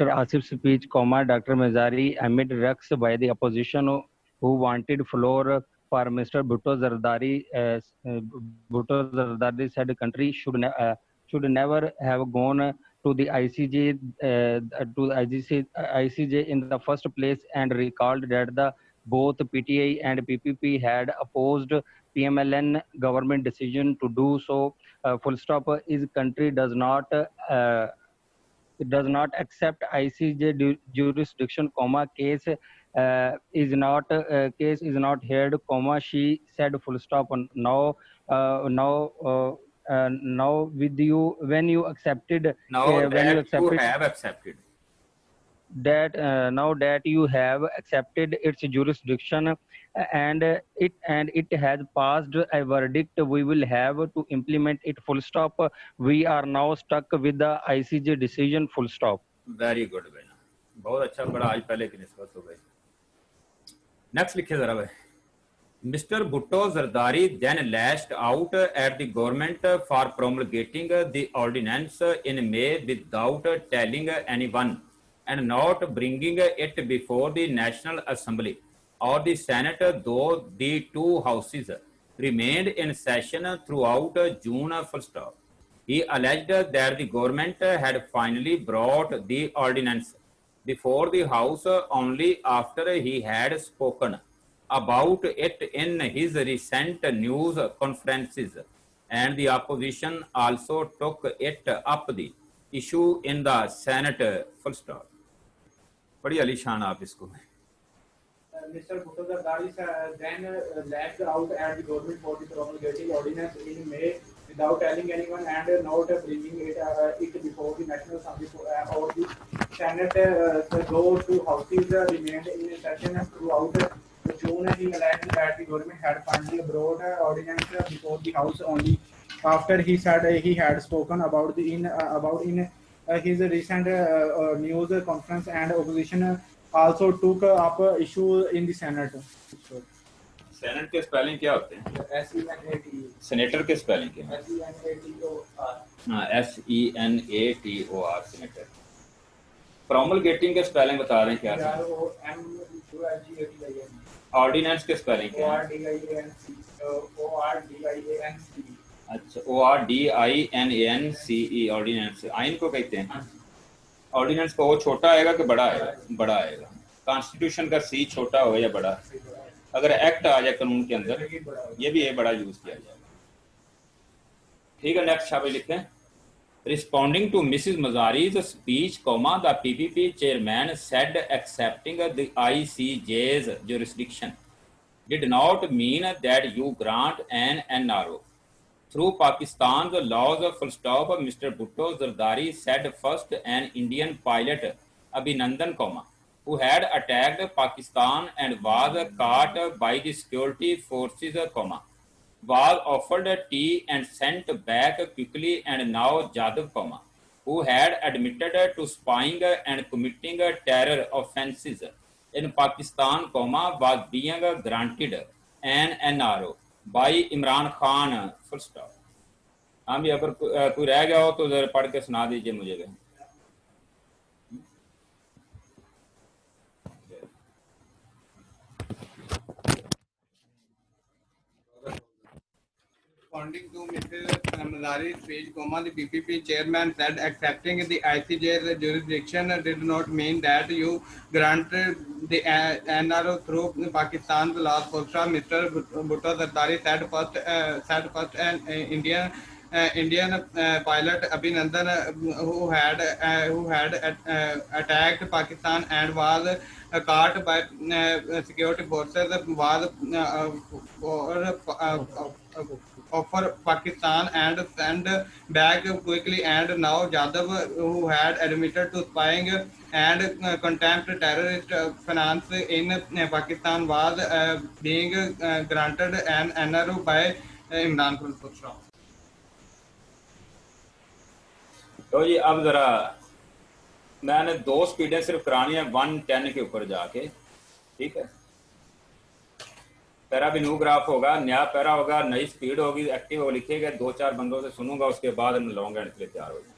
N: Asif's speech, Dr. Mazari amid ruckus by the opposition who wanted floor for Mr. Bhutto Zardari, said the country should never have gone to the ICJ ICJ in the first place, and recalled that both PTI and PPP had opposed PMLN government decision to do so, full stop. His country does not accept ICJ jurisdiction, case is not heard, she said, full stop. Now with you, when you accepted,
A: now that you have accepted
N: that now that you have accepted its jurisdiction and it has passed a verdict, we will have to implement it, full stop. We are now stuck with the ICJ decision, full stop.
A: Very good बेना, बहुत अच्छा पढ़ा आज पहले की निस्बत हो गई। नेक्स्ट लिखिए जरा भाई। Mr. Bhutto Zardari then lashed out at the government for promulgating the ordinance in May without telling anyone and not bringing it before the National Assembly or the Senate, though the two houses remained in session throughout June. Full stop. He alleged that the government had finally brought the ordinance before the House only after he had spoken about it in his recent news conferences, and the opposition also took it up the issue in the Senate. Full stop. बड़ी आलीशान आप इसको
J: Mr. Bhutto Zardari then lashed out at the government for the promulgating ordinance in May without telling anyone and not bringing it before the National Assembly or the Senate. Those two houses remained in session throughout June. He alleged that the government had finally brought ordinance before the House only after he said he had spoken about in his recent news conference, and opposition also took up issue in the Senate.
A: Senate के spelling क्या होते हैं?
J: SENATE.
A: Senator के spelling क्या है?
J: SENATOR.
A: हाँ, SENATOR senator. प्रोमलगेटिंग के spelling बता रहे हैं क्या है? ऑर्डिनेंस के स्पेलिंग क्या है?
J: ORDINCE.
A: अच्छा, ORDINANCE ऑर्डिनेंस. आइन को कहते हैं. ऑर्डिनेंस का वो छोटा आएगा कि बड़ा आएगा? बड़ा आएगा. कॉन्स्टिट्यूशन का सी छोटा हो या बड़ा? अगर एक्ट आ जाए कानून के अंदर, ये भी बड़ा यूज किया जाएगा. ठीक है, नेक्स्ट छापे लिखते हैं. Responding to Mrs. Mazari's speech, the PPP chairman said accepting the ICJ's jurisdiction did not mean that you grant an NRO. Through Pakistan's laws, full stop, Mr. Bhutto Zardari said first an Indian pilot, Abhinandan, who had attacked Pakistan and was caught by the security forces, was offered tea and sent back quickly, and now Jadhav, who had admitted to spying and committing terror offences in Pakistan, was being granted an NRO by Imran Khan. Full stop. हाँ भी, अगर कोई रह गया हो तो जरा पढ़ के सुना दीजिए मुझे.
J: Responding to Mr. Mazari's speech, the PPP chairman said accepting the ICJ's jurisdiction did not mean that you granted the NRO through Pakistan's laws. Mr. Bhutto Zardari said first an Indian pilot Abhinandan, who had attacked Pakistan and was caught by security forces, was offer Pakistan and send back quickly, and now Jadhav, who had admitted to spying and contempt terrorist finance in Pakistan, was being granted an NRO by Imran Khan.
A: तो जी अब जरा मैंने 2 स्पीडें सिर्फ करानी है 110 के ऊपर जाके. ठीक है, पैरा भी न्यू ग्राफ होगा, नया पैरा होगा, नई स्पीड होगी, एक्टिव हो लिखेगा. 2-4 बंदों से सुनूंगा, उसके बाद मैं लॉन्ग एंड के लिए तैयार हो जाऊंगा.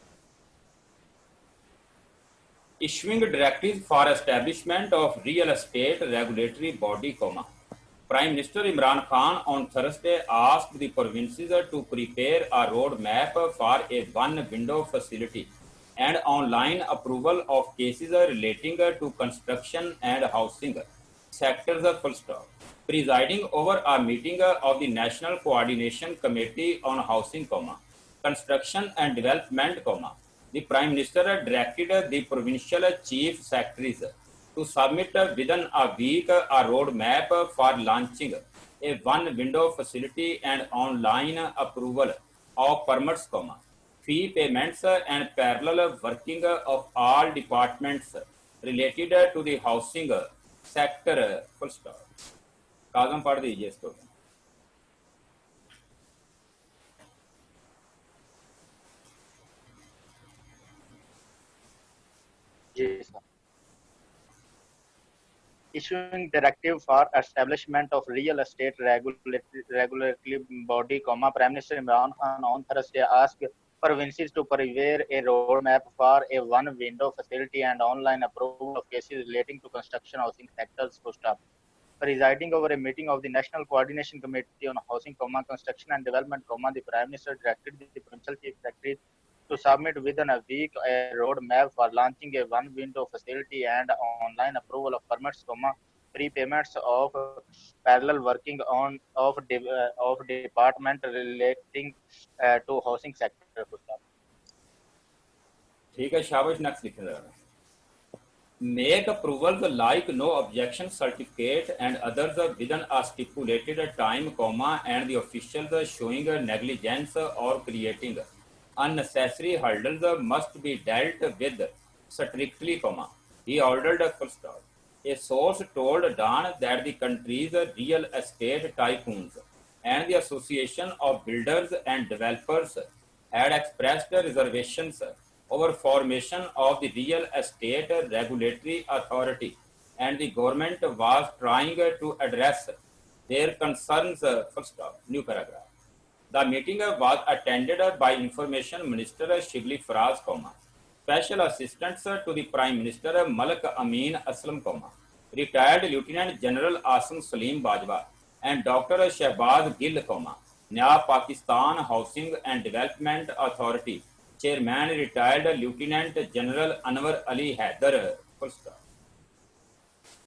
A: Issuing directives for establishment of real estate regulatory body, Prime Minister Imran Khan on Thursday asked the provinces to prepare a roadmap for a one-window facility and online approval of cases relating to construction and housing sectors. Full stop. Presiding over a meeting of the National Coordination Committee on Housing, Construction and Development, the Prime Minister directed the provincial chief secretaries to submit within a week a roadmap for launching a one-window facility and online approval of permits, fee payments and parallel working of all departments related to the housing sector. Full stop. कागम पढ़ दीजिए इसको.
B: issuing directive for establishment of real estate regulatory body, Prime Minister Imran Khan on Thursday asked provinces to prepare a roadmap for a one-window facility and online approval of cases relating to construction housing sectors. Presiding over a meeting of the National Coordination Committee on Housing, Construction and Development, the Prime Minister directed the Provincial Chief Secretary to submit within a week a roadmap for launching a one-window facility and online approval of permits, prepayments of parallel working on of department relating to housing sector.
A: ठीक है, शाबाश, next लिख रहा है. Make approvals like no objection certificate and others within a stipulated time, and the officials showing negligence or creating unnecessary hurdles must be dealt with strictly, he ordered a full stop. A source told Dawn that the country's real estate tycoons and the Association of Builders and Developers had expressed reservations over formation of the Real Estate Regulatory Authority, and the government was trying to address their concerns. Full stop. New paragraph. The meeting was attended by Information Minister Shibli Faraz, Special Assistants to the Prime Minister Malik Amin Aslam, Retired Lieutenant General Asim Salim Bajwa, and Dr. Shehbaz Gill, Nya Pakistan Housing and Development Authority Chairman Retired Lieutenant General Anwar Ali Haider. Full stop.